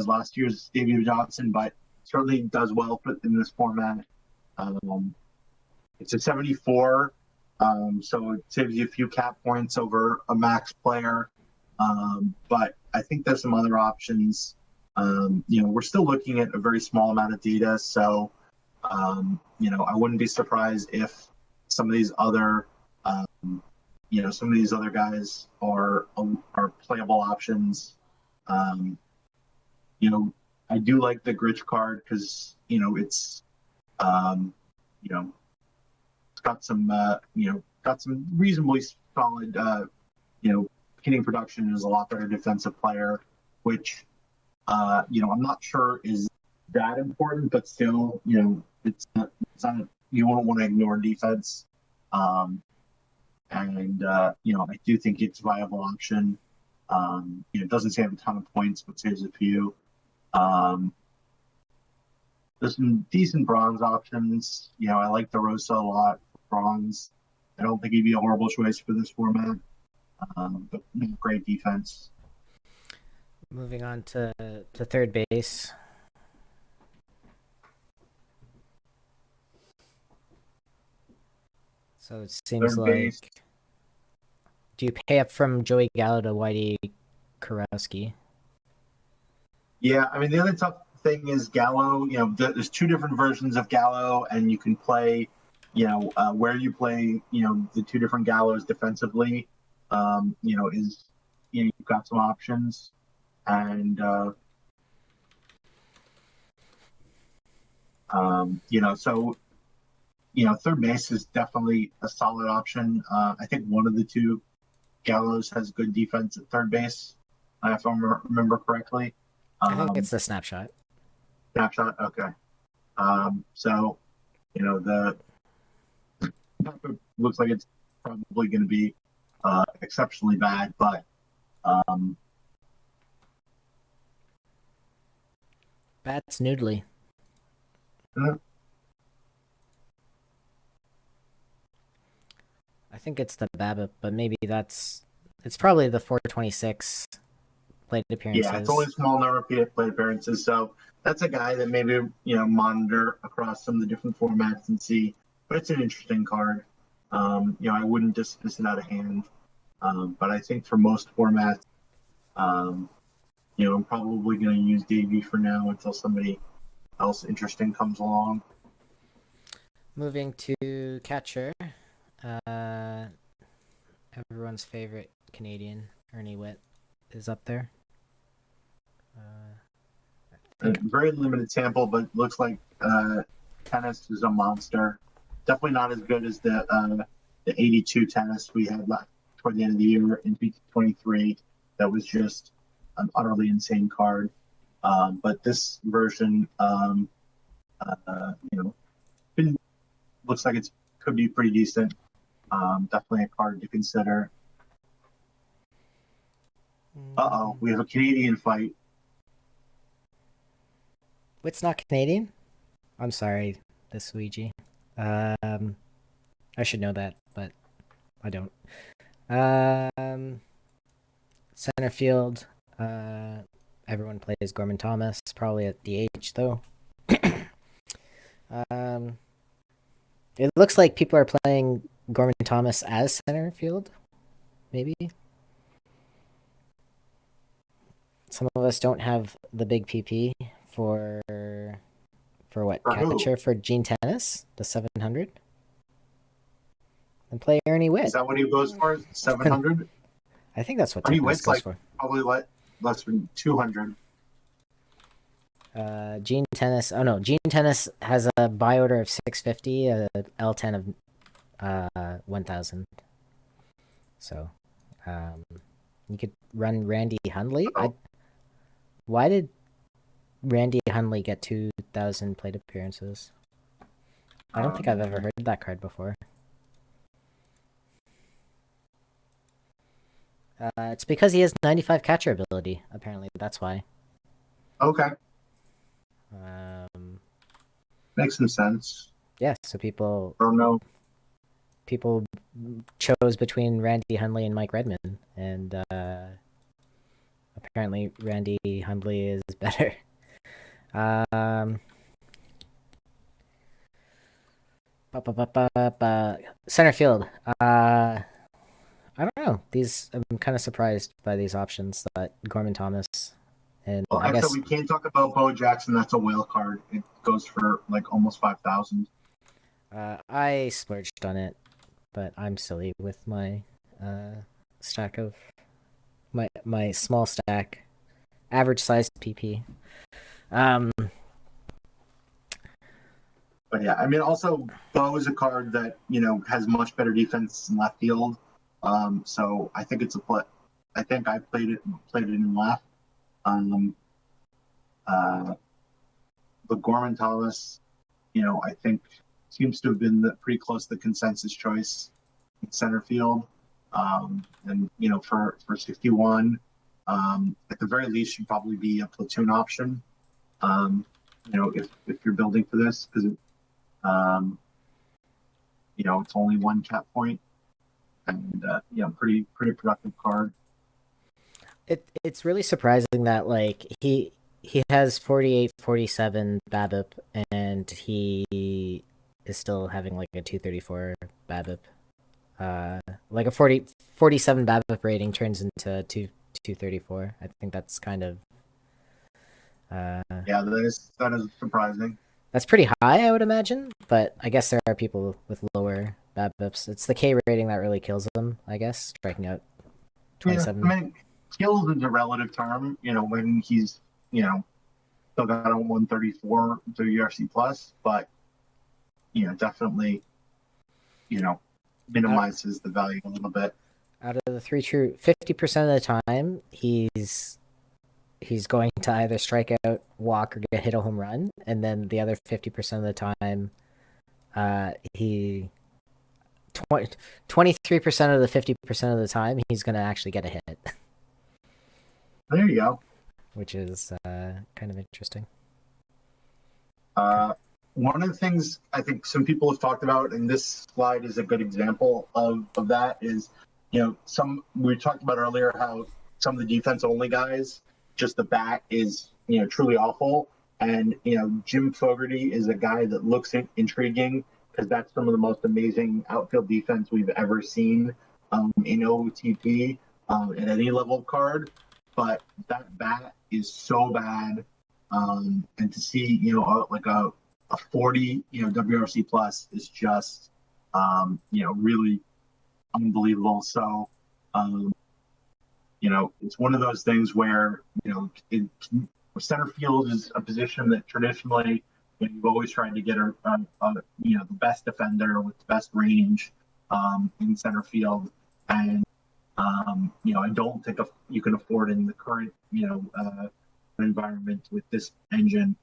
Speaker 2: last year's Davey Johnson, but certainly does well in this format. It's a 74, so it saves you a few cap points over a max player. But I think there's some other options. We're still looking at a very small amount of data, so I wouldn't be surprised if some of these other guys are playable options. I do like the Gritch card because it's got some reasonably solid hitting production, is a lot better defensive player, which I'm not sure is that important, but still, it's not you won't want to ignore defense. I do think it's a viable option. It doesn't save a ton of points, but saves a few. There's some decent bronze options. I like the Rosa a lot for bronze. I don't think he'd be a horrible choice for this format. But great defense.
Speaker 3: Moving on to third base. So it seems like, do you pay up from Joey Gallo to Whitey Kurowski?
Speaker 2: Yeah, I mean, the other tough thing is Gallo. There's two different versions of Gallo, and you can play, where you play, the two different Gallos defensively. You've got some options, and third base is definitely a solid option. I think one of the two Gallos has good defense at third base, if I remember correctly.
Speaker 3: I think it's the snapshot.
Speaker 2: Snapshot, okay. The looks like it's probably going to be exceptionally bad, but
Speaker 3: Bats Noodly. I think it's the BABIP, but maybe it's probably the 426 plate appearances.
Speaker 2: Yeah, it's only a small number of plate appearances, so that's a guy that maybe monitor across some of the different formats and see. But it's an interesting card. I wouldn't dismiss it out of hand. But I think for most formats, I'm probably going to use Davey for now until somebody else interesting comes along.
Speaker 3: Moving to catcher, everyone's favorite Canadian, Ernie Witt, is up there.
Speaker 2: Very limited sample, but looks like tennis is a monster. Definitely not as good as the 82 tennis we had toward the end of the year in 2023. That was just an utterly insane card. But this version, looks like it could be pretty decent. Definitely a card to consider. We have a Canadian fight.
Speaker 3: Witt's not Canadian? I'm sorry, this Ouija. I should know that, but I don't. Center field. Everyone plays Gorman Thomas, probably at DH though. It looks like people are playing Gorman Thomas as center field, maybe. Some of us don't have the big PP for what? Catcher for Gene Tennis, the 700. And play Ernie Witt.
Speaker 2: Is that what he goes for? 700?
Speaker 3: I think that's what
Speaker 2: Ernie
Speaker 3: Tennis
Speaker 2: Witt's
Speaker 3: goes for.
Speaker 2: Probably less than 200.
Speaker 3: Gene Tennis. Oh no, Gene Tennis has a buy order of 650, a L10 of 1000. So, you could run Randy Hundley. Why did Randy Hundley get 2,000 plate appearances? I don't think I've ever heard that card before. It's because he has 95 catcher ability. Apparently, that's why.
Speaker 2: Okay. Makes some sense.
Speaker 3: Yeah, so people.
Speaker 2: I don't know.
Speaker 3: people chose between Randy Hundley and Mike Redmond, and apparently Randy Hundley is better. Um, Center field. I don't know. These I'm kind of surprised by these options that Gorman Thomas and
Speaker 2: Well,
Speaker 3: I guess
Speaker 2: actually, we can't talk about Bo Jackson. That's a whale card. It goes for like almost 5,000.
Speaker 3: I splurged on it, but I'm silly with my stack of my small stack, average sized PP. Um,
Speaker 2: But yeah, I mean, also Bo is a card that has much better defense in left field. So I think it's a play. I think I played it in left. Um, but Gorman Thomas, I think seems to have been pretty close to the consensus choice in center field. And for 61, at the very least, should probably be a platoon option. If you're building for this, because it's only one cap point, and pretty productive card.
Speaker 3: it's really surprising that like he has 48, 47 BABIP, and he is still having like a 234 BABIP. Like a 47 BABIP rating turns into 234. I think that's kind of
Speaker 2: Yeah, that is surprising.
Speaker 3: that's pretty high, I would imagine, but I guess there are people with lower BABIPs. It's the K rating that really kills them, I guess, striking out 27.
Speaker 2: Yeah, I mean, skills is a relative term. When he's still got a 134 WRC plus, but definitely minimizes the value a little bit.
Speaker 3: Out of the three true, 50% of the time, he's going to either strike out, walk, or hit a home run, and then the other 50% of the time, he 23% of the 50% of the time, he's going to actually get a hit,
Speaker 2: There you go.
Speaker 3: which is kind of interesting.
Speaker 2: One of the things I think some people have talked about, and this slide is a good example of that, is we talked about earlier how some of the defense only guys, just the bat is truly awful, and Jim Fogarty is a guy that looks intriguing because that's some of the most amazing outfield defense we've ever seen in OOTP at any level of card, but that bat is so bad, and to see like a 40 WRC plus is just really unbelievable. So it's one of those things where center field is a position that traditionally you've always tried to get the best defender with the best range in center field, and I don't think you can afford in the current environment with this engine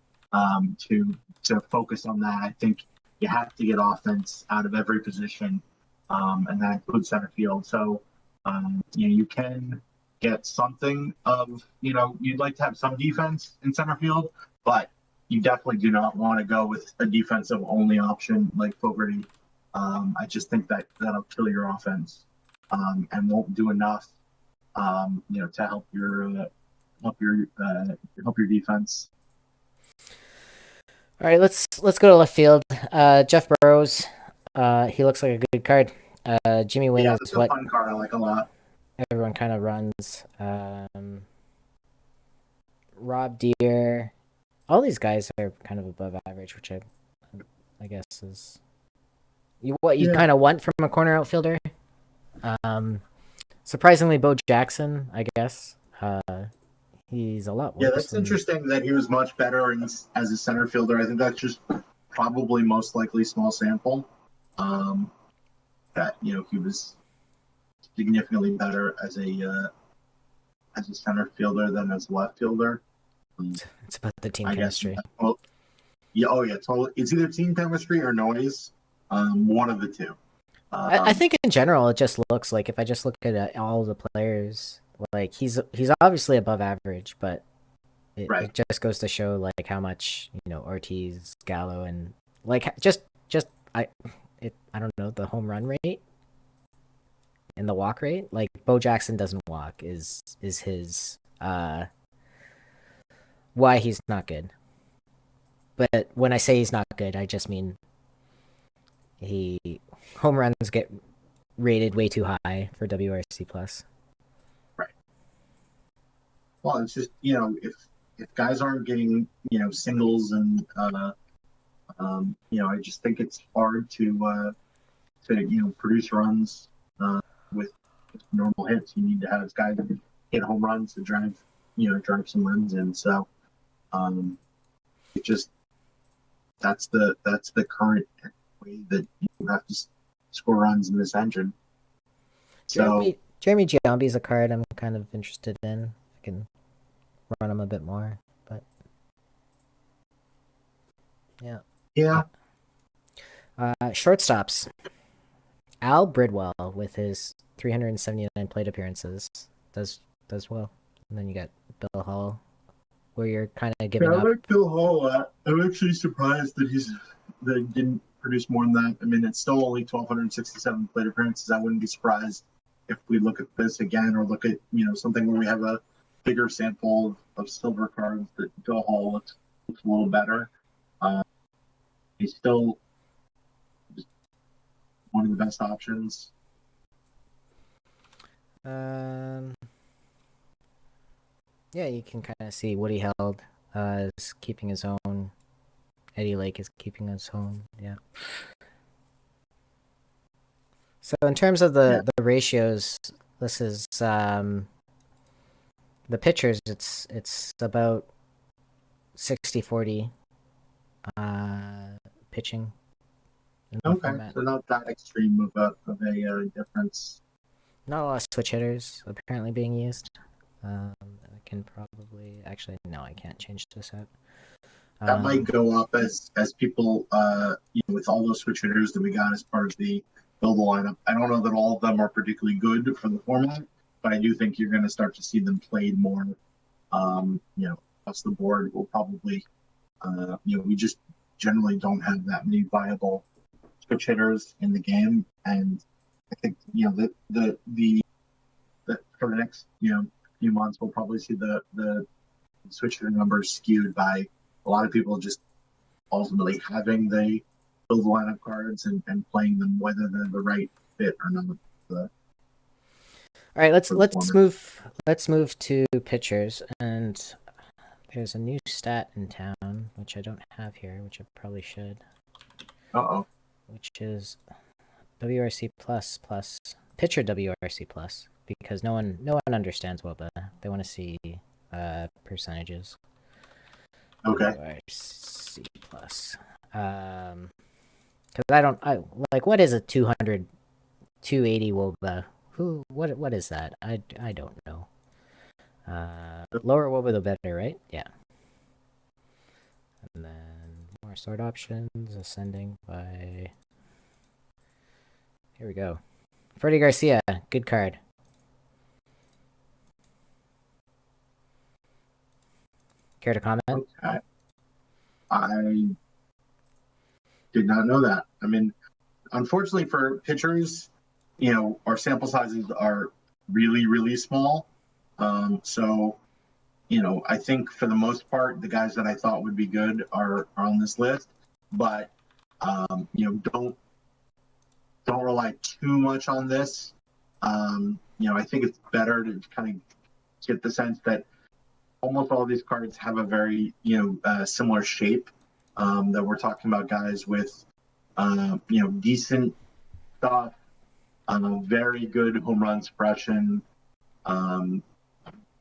Speaker 2: to focus on that. I think you have to get offense out of every position, and that includes center field. So you can get something of you'd like to have some defense in center field, but you definitely do not want to go with a defensive only option like Fogarty. I just think that'll kill your offense and won't do enough to help your defense.
Speaker 3: All right, let's go to left field. Jeff Burrows, he looks like a good card. Jimmy Wynn is
Speaker 2: that's a fun card I like a lot.
Speaker 3: Everyone kind of runs. Rob Deere, all these guys are kind of above average, which I guess is what you kind of want from a corner outfielder. Surprisingly, Bo Jackson, I guess. He's a lot worse.
Speaker 2: Yeah, that's interesting that he was much better as a center fielder. I think that's just probably most likely small sample. That he was significantly better as a center fielder than as a left fielder.
Speaker 3: It's about the team chemistry.
Speaker 2: Totally. It's either team chemistry or noise. One of the two.
Speaker 3: I think in general, it just looks like if I just look at all the players, like he's obviously above average, but it just goes to show like how much Ortiz, Gallo, and like I don't know, the home run rate and the walk rate. Like Bo Jackson doesn't walk is his why he's not good. But when I say he's not good, I just mean he home runs get rated way too high for WRC plus.
Speaker 2: Right. Well, it's just, you know, if guys aren't getting, you know, singles and you know, I just think it's hard to you know, produce runs with normal hits. You need to have guys that hit home runs to drive, you know, drive some runs in. So it just that's the current way that you have to score runs in this engine. So
Speaker 3: Jeremy Giambi's a card I'm kind of interested in. I can run him a bit more, but yeah.
Speaker 2: yeah,
Speaker 3: Shortstops. Al Bridwell with his 379 plate appearances does well. And then you got Bill Hall, where you're kind of giving
Speaker 2: I
Speaker 3: up.
Speaker 2: like Bill Hall a lot. I'm actually surprised that that he didn't produce more than that. I mean, it's still only 1,267 plate appearances. I wouldn't be surprised if we look at this again or look at, you know, something where we have a bigger sample of silver cards that Bill Hall looks a little better. He's still one of the best options.
Speaker 3: Yeah, you can kind of see Woody Held is keeping his own. Eddie Lake is keeping his own. Yeah. So in terms of the ratios, this is the pitchers. It's about 60-40 pitching.
Speaker 2: Okay, so not that extreme of a difference.
Speaker 3: Not a lot of switch hitters apparently being used. I can probably actually no, I can't change this out.
Speaker 2: That might go up as people, you know, with all those switch hitters that we got as part of the build lineup. I don't know that all of them are particularly good for the format, but I do think you're going to start to see them played more. You know, across the board. We'll probably, you know, we just generally don't have that many viable switch hitters in the game, and I think, you know, the for the next, you know, few months we'll probably see the switch hitter numbers skewed by a lot of people just ultimately having the build lineup cards and playing them, whether they're the right fit or not.
Speaker 3: All right, let's move to pitchers, and there's a new stat in town which I don't have here, which I probably should. Which is WRC plus pitcher WRC plus, because no one understands WOBA. They want to see percentages.
Speaker 2: Okay.
Speaker 3: WRC plus. Because I like, what is a 200, 280 WOBA? What is that? I don't know. Lower WOBA the better, right? Yeah. And then more sort options, ascending by. Here we go. Freddie Garcia, good card. Care to comment?
Speaker 2: Okay. I did not know that. I mean, unfortunately for pitchers, you know, our sample sizes are really, really small. So, you know, I think for the most part, the guys that I thought would be good are on this list. But, you know, don't rely too much on this. You know, I think it's better to kind of get the sense that almost all of these cards have a very, you know, similar shape. That we're talking about guys with, you know, decent stuff, very good home run suppression,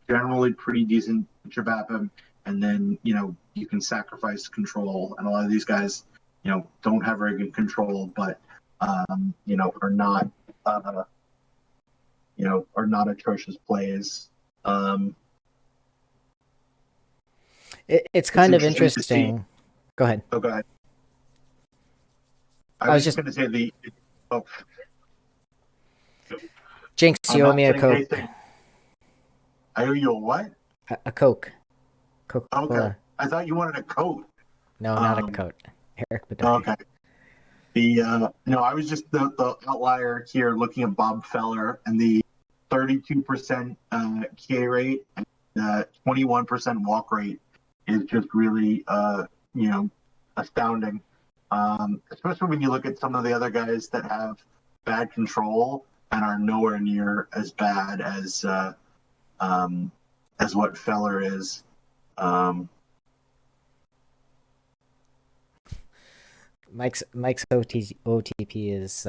Speaker 2: generally pretty decent pitcher BAPM, and then, you know, you can sacrifice control. And a lot of these guys, you know, don't have very good control, but you know, are not, you know, are not atrocious plays.
Speaker 3: It's kind of interesting. Go ahead.
Speaker 2: Oh, go ahead. I was just going to say
Speaker 3: Jinx, you owe me a Coke.
Speaker 2: Anything. I owe you a what?
Speaker 3: A Coke. Coca-Cola.
Speaker 2: Okay. I thought you wanted a coat.
Speaker 3: No, not a coat. Eric Bedoya.
Speaker 2: Okay. I was just the outlier here looking at Bob Feller and the 32% K rate and 21% walk rate is just really astounding. Especially when you look at some of the other guys that have bad control and are nowhere near as bad as what Feller is.
Speaker 3: Mike's OTP is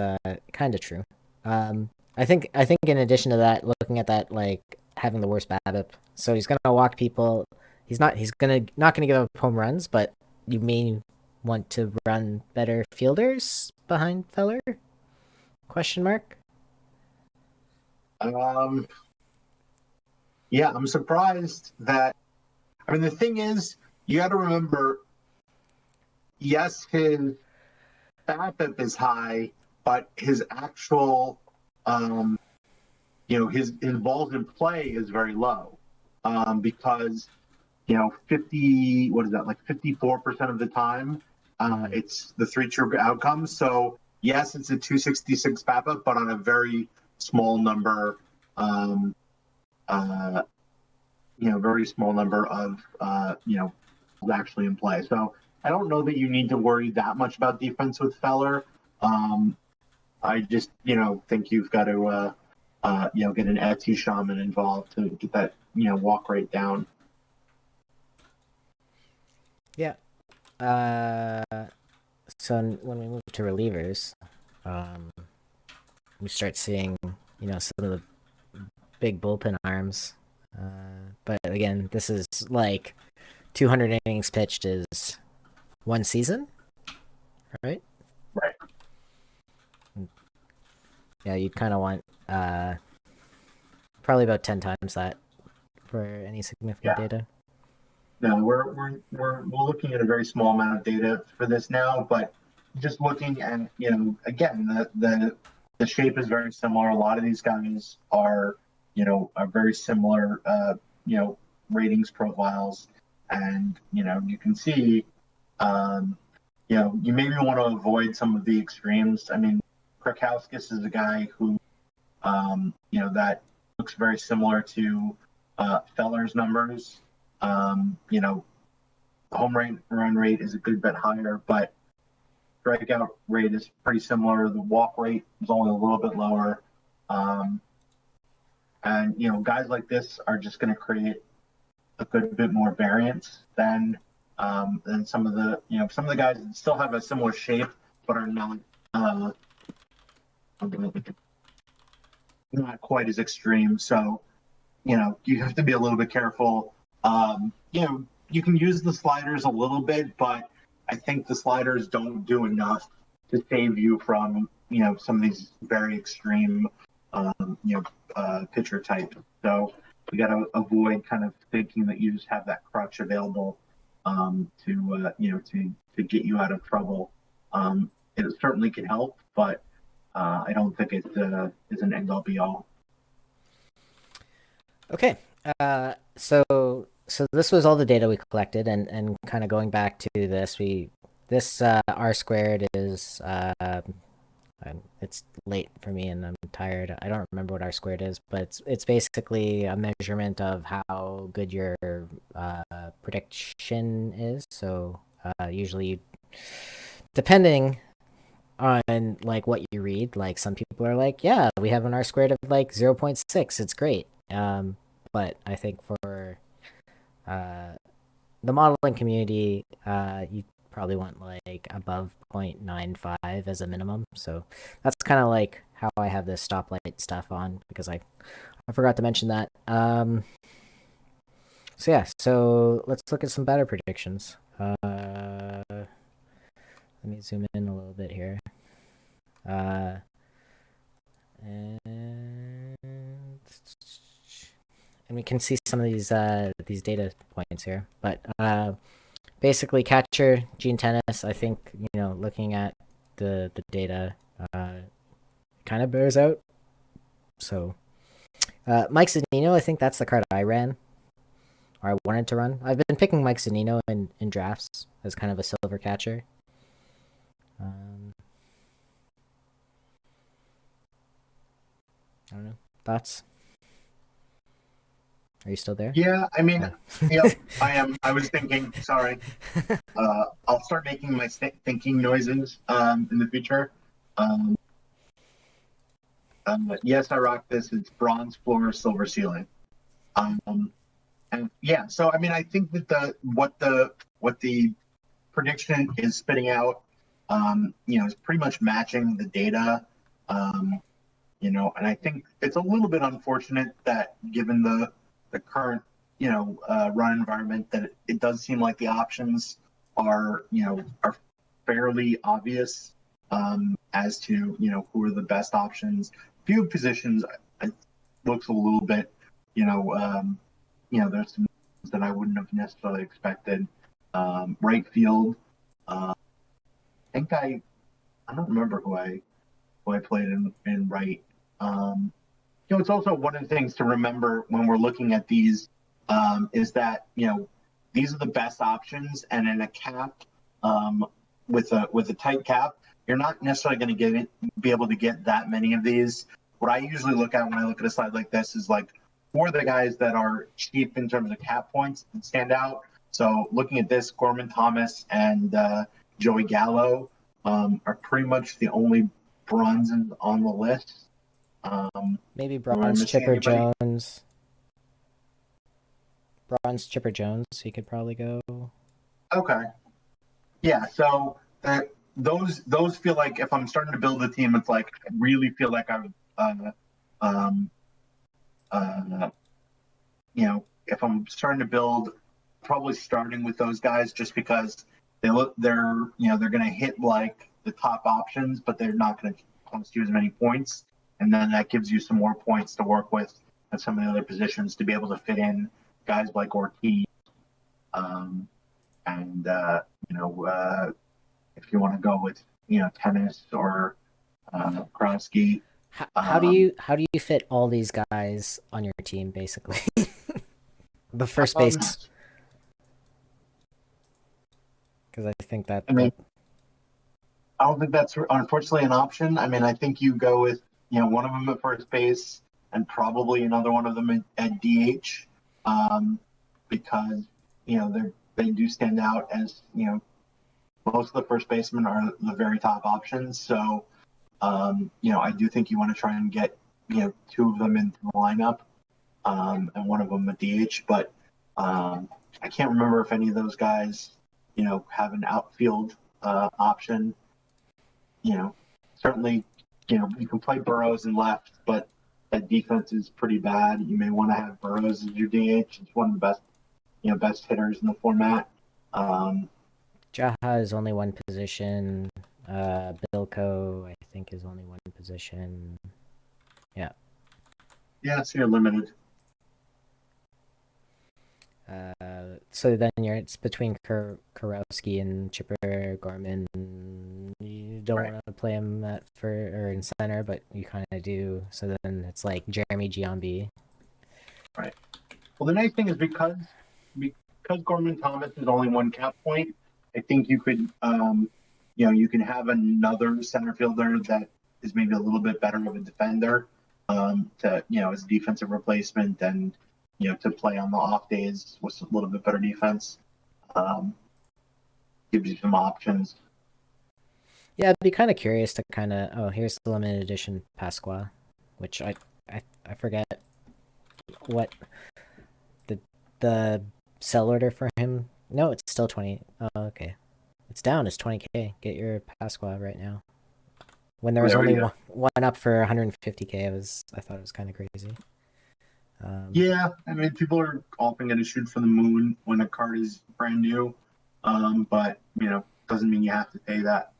Speaker 3: kind of true. I think in addition to that, looking at that, like having the worst BABIP, so he's gonna walk people. He's not gonna give up home runs, but you may want to run better fielders behind Feller? Question mark.
Speaker 2: Um, yeah, I'm surprised that. I mean, the thing is, you got to remember, yes, his BABIP is high, but his actual, his balls in play is very low, because 50, what is that, like 54% of the time, it's the three true outcomes. So yes, it's a 266 BABIP, but on a very small number, very small number of actually in play. So I don't know that you need to worry that much about defense with Feller. I just think you've got to get an Etsy shaman involved to get that walk rate down.
Speaker 3: Yeah. So when we move to relievers, we start seeing some of the big bullpen arms. But again, this is like 200 innings pitched is one season, right?
Speaker 2: Right.
Speaker 3: Yeah, you'd kind of want probably about 10 times that for any significant data.
Speaker 2: No, we're looking at a very small amount of data for this now, but just looking at again the shape is very similar. A lot of these guys are very similar ratings profiles, and you can see you maybe want to avoid some of the extremes. I mean, Krakowskis is a guy who that looks very similar to Feller's numbers. The home run rate is a good bit higher, but strikeout rate is pretty similar. The walk rate is only a little bit lower. And guys like this are just going to create a good bit more variance than some of the guys that still have a similar shape but are not quite as extreme. So you have to be a little bit careful. You can use the sliders a little bit, but I think the sliders don't do enough to save you from some of these very extreme pitcher types. So you got to avoid kind of thinking that you just have that crutch available to get you out of trouble. It certainly can help, but I don't think it is an end all be all.
Speaker 3: Okay. So this was all the data we collected, and kind of going back to this R squared is it's late for me and I'm tired. I don't remember what R squared is, but it's basically a measurement of how good your prediction is. So usually, depending on like what you read, like some people are like, yeah, we have an R squared of like 0.6. It's great. But I think for the modeling community, you probably want like above 0.95 as a minimum. So that's kind of like how I have this stoplight stuff on, because I forgot to mention that. So let's look at some batter predictions. Let me zoom in a little bit here. And we can see some of these data points here, but basically catcher Gene Tennis, I think looking at the data kind of bears out. So Mike Zunino, I think that's the card I ran, or I wanted to run. I've been picking Mike Zunino in drafts as kind of a silver catcher. I don't know. Thoughts? Are you still there?
Speaker 2: Yeah, I mean,
Speaker 3: Oh.
Speaker 2: yep, I am. I was thinking. Sorry. I'll start making my thinking noises in the future. Um, yes, I rock this. It's bronze floor, silver ceiling. Um, and yeah, so I mean, I think that the prediction is spitting out, is pretty much matching the data. Um, and I think it's a little bit unfortunate that given the current, run environment, that it does seem like the options are fairly obvious as to who are the best options. Few positions it looks a little bit, there's some that I wouldn't have necessarily expected. Right field, I think I don't remember who I played in right. Um, it's also one of the things to remember when we're looking at these is that these are the best options, and in a cap with a tight cap, you're not necessarily going to be able to get that many of these. What I usually look at when I look at a slide like this is like who are the guys that are cheap in terms of cap points that stand out. So looking at this, Gorman Thomas and Joey Gallo are pretty much the only bronzes on the list.
Speaker 3: Maybe
Speaker 2: Am I
Speaker 3: Bronze
Speaker 2: missing
Speaker 3: Chipper
Speaker 2: anybody?
Speaker 3: Jones. Bronze Chipper Jones. He could probably go.
Speaker 2: Okay. Yeah. So those feel like if I'm starting to build a team, it's like I really feel like I'm, um, uh, if I'm starting to build, probably starting with those guys just because they're going to hit like the top options, but they're not going to cost you as many points, and then that gives you some more points to work with at some of the other positions to be able to fit in guys like Ortiz. Um, and if you want to go with tennis or Krosky.
Speaker 3: How do you fit all these guys on your team basically? The first base,
Speaker 2: Um,
Speaker 3: because I think that
Speaker 2: I mean, I don't think that's unfortunately an option. I mean, I think you go with one of them at first base and probably another one of them at DH, because they do stand out as most of the first basemen are the very top options. So I do think you want to try and get two of them into the lineup, and one of them a DH. But I can't remember if any of those guys have an outfield option. Certainly, you can play Burrows in left, but that defense is pretty bad. You may want to have Burrows as your DH. It's one of the best hitters in the format. Um,
Speaker 3: Jaha is only one position. Bilko, I think, is only one position. Yeah.
Speaker 2: yeah, so you're limited.
Speaker 3: So then it's between Karowski and Chipper Gorman. You don't
Speaker 2: Right.
Speaker 3: want to play him or in center, but you kind of do. So then it's like Jeremy Giambi.
Speaker 2: Right. Well, the nice thing is because Gorman Thomas is only one cap point, I think you could you can have another center fielder that is maybe a little bit better of a defender to as a defensive replacement and to play on the off days with a little bit better defense. Um, Gives you some options.
Speaker 3: Yeah, I'd be kind of curious to kind of. Oh, here's the limited edition Pasqua, which I forget what the the sell order for him. No, it's still 20. Oh, okay. It's down. It's 20K. Get your Pasqua right now. When there was
Speaker 2: There we
Speaker 3: only
Speaker 2: go.
Speaker 3: one up for 150K, I thought it was kind of crazy.
Speaker 2: Yeah, I mean, people are often going to shoot for the moon when a card is brand new, but doesn't mean you have to pay that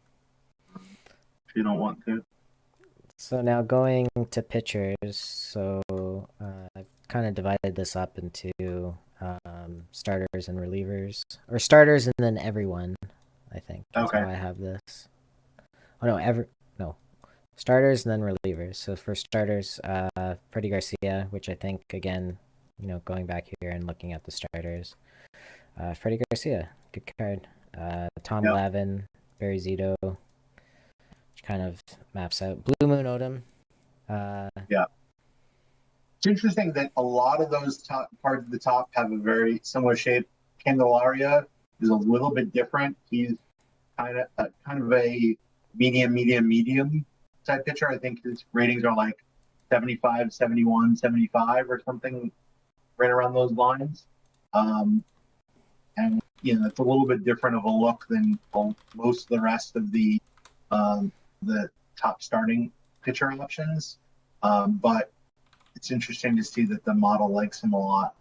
Speaker 2: if you don't want to.
Speaker 3: So now going to pitchers. So I've kind of divided this up into starters and relievers, or starters and then everyone. I think is how
Speaker 2: Okay.
Speaker 3: I have this. Oh no, starters and then relievers. So for starters, Freddie Garcia, which I think again, going back here and looking at the starters, Freddie Garcia, good card. Tom
Speaker 2: Yep.
Speaker 3: Glavine, Barry Zito, which kind of maps out Blue Moon Odom.
Speaker 2: Yeah. It's interesting that a lot of those top parts of the top have a very similar shape. Candelaria is a little bit different. He's kind of a medium type pitcher. I think his ratings are like 75, 71, 75 or something right around those lines. And it's a little bit different of a look than most of the rest of the top starting pitcher options. But it's interesting to see that the model likes him a lot.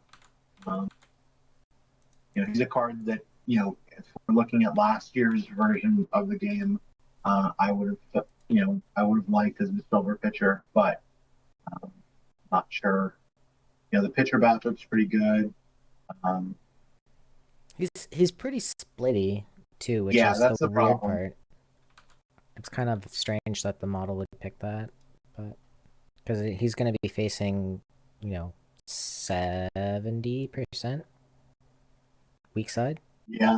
Speaker 2: He's a card that, if we're looking at last year's version of the game, I would have liked as a silver pitcher, but not sure. The pitcher matchup's pretty good.
Speaker 3: He's pretty splitty too, which
Speaker 2: Yeah,
Speaker 3: is
Speaker 2: that's
Speaker 3: the
Speaker 2: the
Speaker 3: weird
Speaker 2: problem.
Speaker 3: part. It's kind of strange that the model would pick that, but because he's going to be facing, 70% weak side.
Speaker 2: Yeah,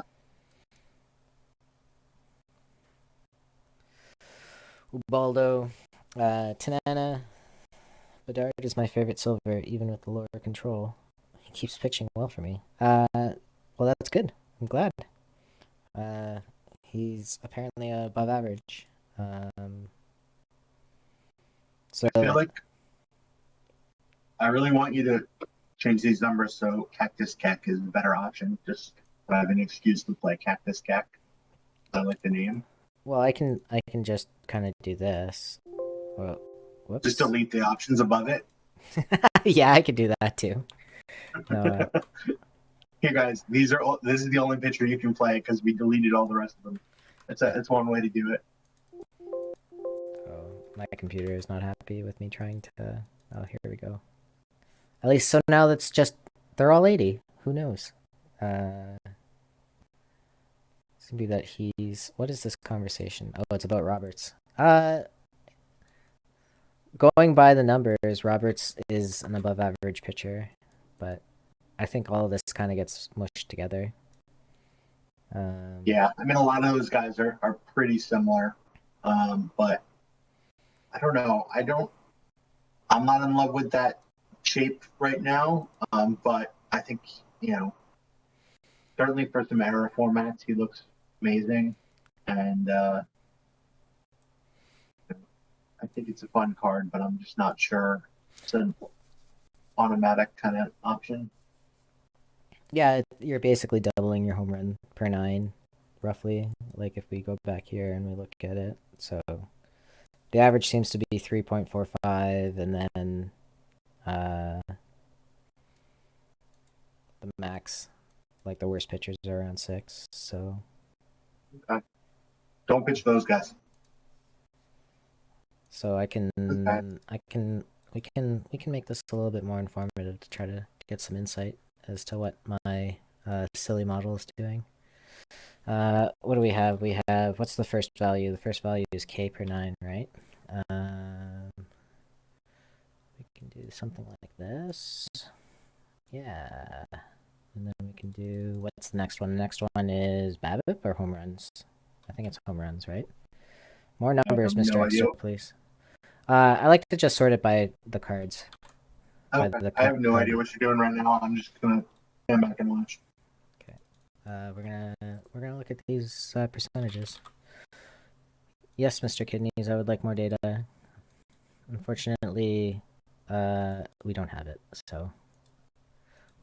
Speaker 3: Ubaldo, Tanana, Bedard is my favorite silver, even with the lower control. He keeps pitching well for me. Well, that's good. I'm glad. He's apparently above average. So
Speaker 2: I feel like I really want you to change these numbers so Cactus Keck is a better option. Just so I have an excuse to play Cactus Keck. I like the name.
Speaker 3: well, I can just kind of do this. Well, whoops.
Speaker 2: Just delete the options above it.
Speaker 3: Yeah, I could do that too. No,
Speaker 2: Here, guys, this is the only picture you can play because we deleted all the rest of them. It's one way to do it.
Speaker 3: oh, my computer is not happy with me trying to. Oh, here we go. At least so now that's just they're all 80. Who knows? It's gonna be that he's. What is this conversation? Oh, it's about Roberts. Going by the numbers, Roberts is an above average pitcher, but I think all of this kind of gets mushed together.
Speaker 2: Yeah, I mean, a lot of those guys are pretty similar, but I don't know. I'm not in love with that shape right now, but I think certainly for some error formats, he looks amazing, and I think it's a fun card, but I'm just not sure it's an automatic kind of option.
Speaker 3: Yeah, you're basically doubling your home run per 9, roughly. Like if we go back here and we look at it, so the average seems to be 3.45, and then the max, like the worst pitchers are around 6. So
Speaker 2: Okay. Don't pitch those guys.
Speaker 3: so I can
Speaker 2: Okay.
Speaker 3: we can make this a little bit more informative to try to get some insight as to what my silly model is doing. What do we have? We have, what's the first value? The first value is K per 9, right? We can do something like this. Yeah. And then we can do, what's the next one? The next one is BABIP or home runs? I think it's home runs, right? More numbers,
Speaker 2: I have no
Speaker 3: Mr.
Speaker 2: idea.
Speaker 3: Extra, please. I like to just sort it by the cards.
Speaker 2: Okay. I have no idea what you're doing right now. I'm just gonna stand back and watch.
Speaker 3: Okay. We're gonna look at these percentages. Yes, Mr. Kidneys, I would like more data. Unfortunately, we don't have it, so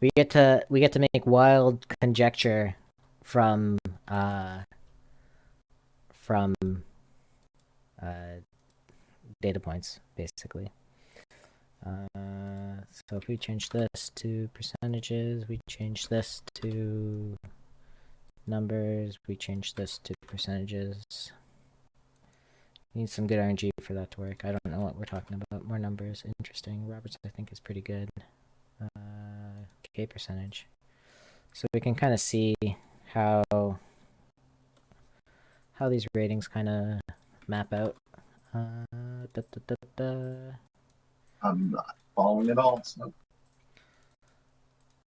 Speaker 3: we get to make wild conjecture from data points, basically. So if we change this to percentages, we change this to numbers, we change this to percentages. Need some good RNG for that to work. I don't know what we're talking about. More numbers. Interesting. Roberts, I think, is pretty good. K percentage. So we can kind of see how these ratings kind of map out.
Speaker 2: I'm not following it all. So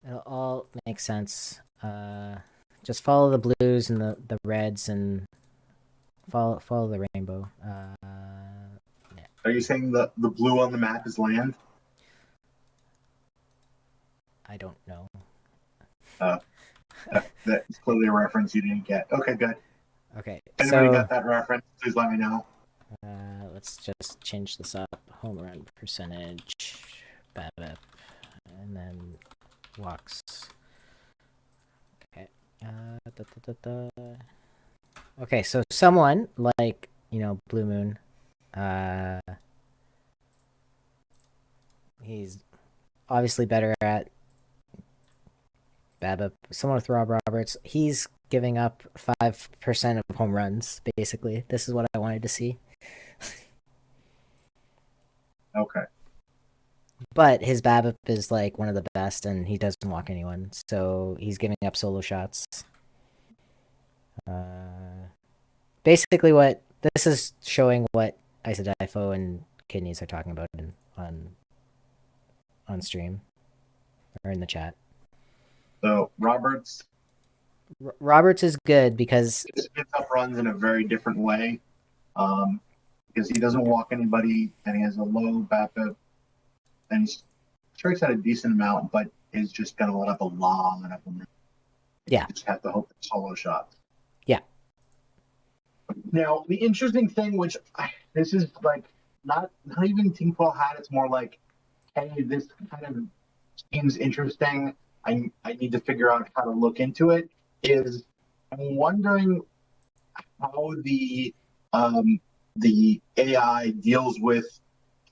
Speaker 3: It'll all make sense. Just follow the blues and the reds and follow the rainbow.
Speaker 2: are you saying the blue on the map is land?
Speaker 3: I don't know.
Speaker 2: Uh, that's clearly a reference you didn't get. Okay, good.
Speaker 3: Okay,
Speaker 2: If anybody
Speaker 3: so
Speaker 2: got that reference, please let me know.
Speaker 3: let's just change this up. Home run percentage, BABIP, and then walks. Okay. Da, da, da, da. Okay, so someone like, Blue Moon, he's obviously better at BABIP. Someone with Rob Roberts, he's giving up 5% of home runs, basically. This is what I wanted to see.
Speaker 2: Okay.
Speaker 3: But his BABIP is like one of the best, and he doesn't walk anyone, so he's giving up solo shots. Basically, what this is showing what Isidifo and Kidneys are talking about on stream or in the chat.
Speaker 2: So Roberts
Speaker 3: Roberts is good because
Speaker 2: just gets up runs in a very different way, because he doesn't walk anybody and he has a low BABIP, and he strikes out a decent amount, but is just going to let up a lot of them.
Speaker 3: Yeah.
Speaker 2: You just have to hope it's solo shots.
Speaker 3: Yeah.
Speaker 2: Now the interesting thing, which this is like not even tinfoil hat, it's more like, hey, this kind of seems interesting. I need to figure out how to look into it. Is I'm wondering how the AI deals with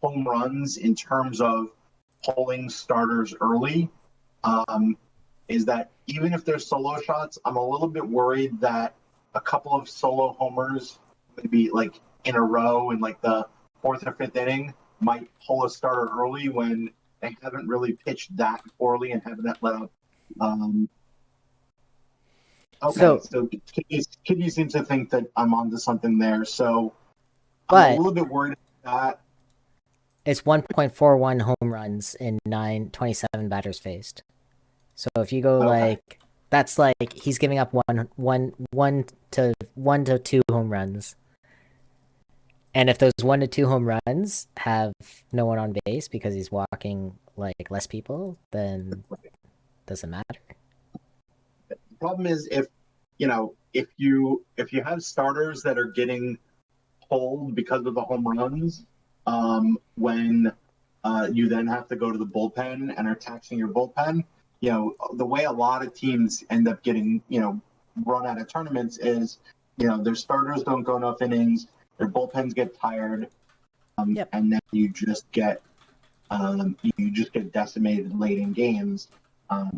Speaker 2: home runs in terms of pulling starters early. Is that even if there's solo shots, I'm a little bit worried that a couple of solo homers, maybe like in a row in like the fourth or fifth inning, might pull a starter early when they haven't really pitched that poorly and haven't let up. Okay, so Kitty seems to think that I'm onto something there. So I'm a
Speaker 3: but
Speaker 2: little bit worried about that.
Speaker 3: it's 1.41 home runs in 27 batters faced. So if you go
Speaker 2: Okay.
Speaker 3: like, that's like he's giving up one to two home runs. And if those 1 to 2 home runs have no one on base because he's walking like less people, then it doesn't matter.
Speaker 2: The problem is if you have starters that are getting pulled because of the home runs, when you then have to go to the bullpen and are taxing your bullpen, the way a lot of teams end up getting run out of tournaments is their starters don't go enough innings, their bullpens get tired,
Speaker 3: Yep.
Speaker 2: and then you just get decimated late in games.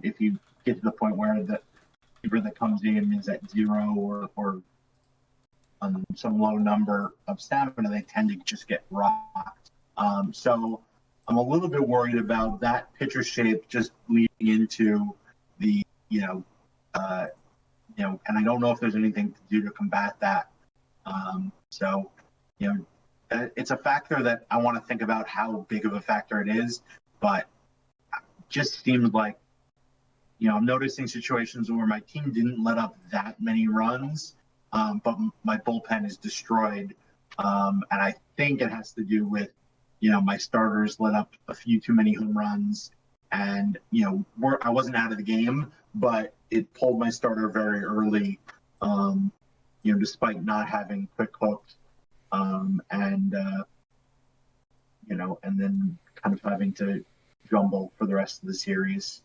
Speaker 2: If you get to the point where the receiver that comes in is at 0 or some low number of stamina, they tend to just get rocked. So I'm a little bit worried about that pitcher shape just leading into the and I don't know if there's anything to do to combat that. So it's a factor that I want to think about how big of a factor it is, but it just seems like I'm noticing situations where my team didn't let up that many runs, but my bullpen is destroyed, and I think it has to do with my starters let up a few too many home runs, and I wasn't out of the game, but it pulled my starter very early, despite not having quick hooks, and then kind of having to jumble for the rest of the series.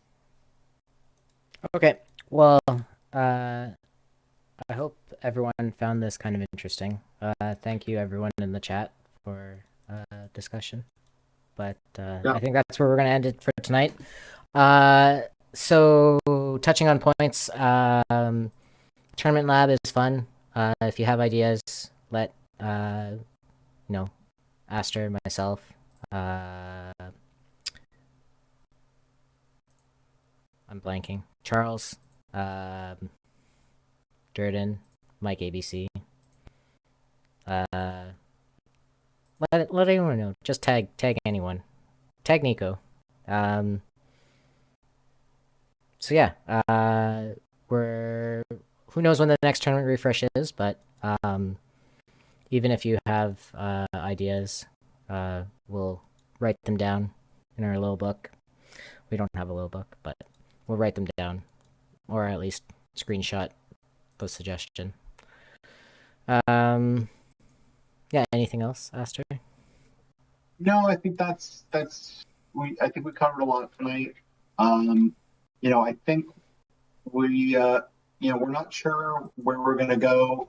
Speaker 3: Okay. Well, I hope everyone found this kind of interesting. Thank you, everyone in the chat, for discussion. But I think that's where we're going to end it for tonight. So, touching on points, Tournament Lab is fun. If you have ideas, let Aster, myself, I'm blanking. Charles, Durden, Mike ABC. Let anyone know. Just tag anyone. Tag Nico. So yeah, who knows when the next tournament refresh is, but even if you have ideas, we'll write them down in our little book. We don't have a little book, but we'll write them down, or at least screenshot post suggestion. Yeah. Anything else, Aster?
Speaker 2: No, I think I think we covered a lot tonight. I think we're not sure where we're going to go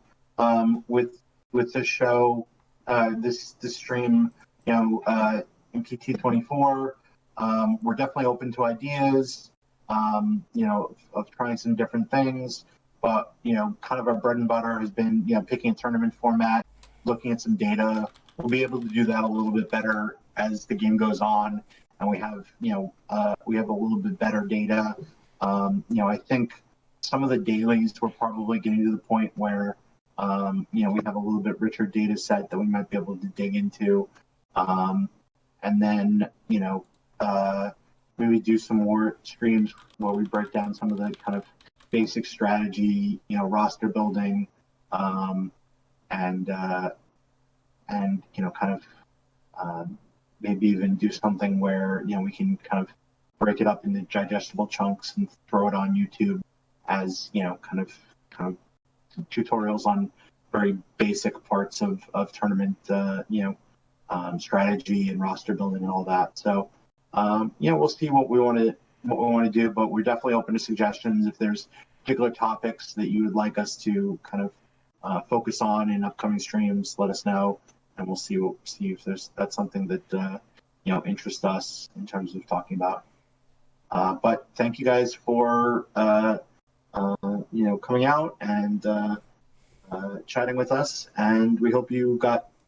Speaker 2: with this show, this stream, MPT24. We're definitely open to ideas, of trying some different things. But, kind of our bread and butter has been, picking a tournament format, looking at some data. We'll be able to do that a little bit better as the game goes on, and we have a little bit better data. I think some of the dailies we're probably getting to the point where we have a little bit richer data set that we might be able to dig into, and then maybe do some more streams where we break down some of the kind of basic strategy, roster building, and kind of maybe even do something where we can kind of break it up into digestible chunks and throw it on YouTube as kind of tutorials on very basic parts of tournament strategy and roster building and all that. So we'll see what we want to do, but we're definitely open to suggestions. If there's particular topics that you would like us to kind of focus on in upcoming streams, let us know, and we'll see if that's something that interests us in terms of talking about. But thank you guys for coming out and chatting with us, and we hope you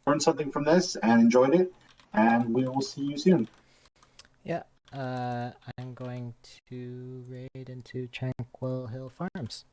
Speaker 2: learned something from this and enjoyed it, and we will see you soon.
Speaker 3: Yeah. I'm going to raid into Tranquil Hill Farms.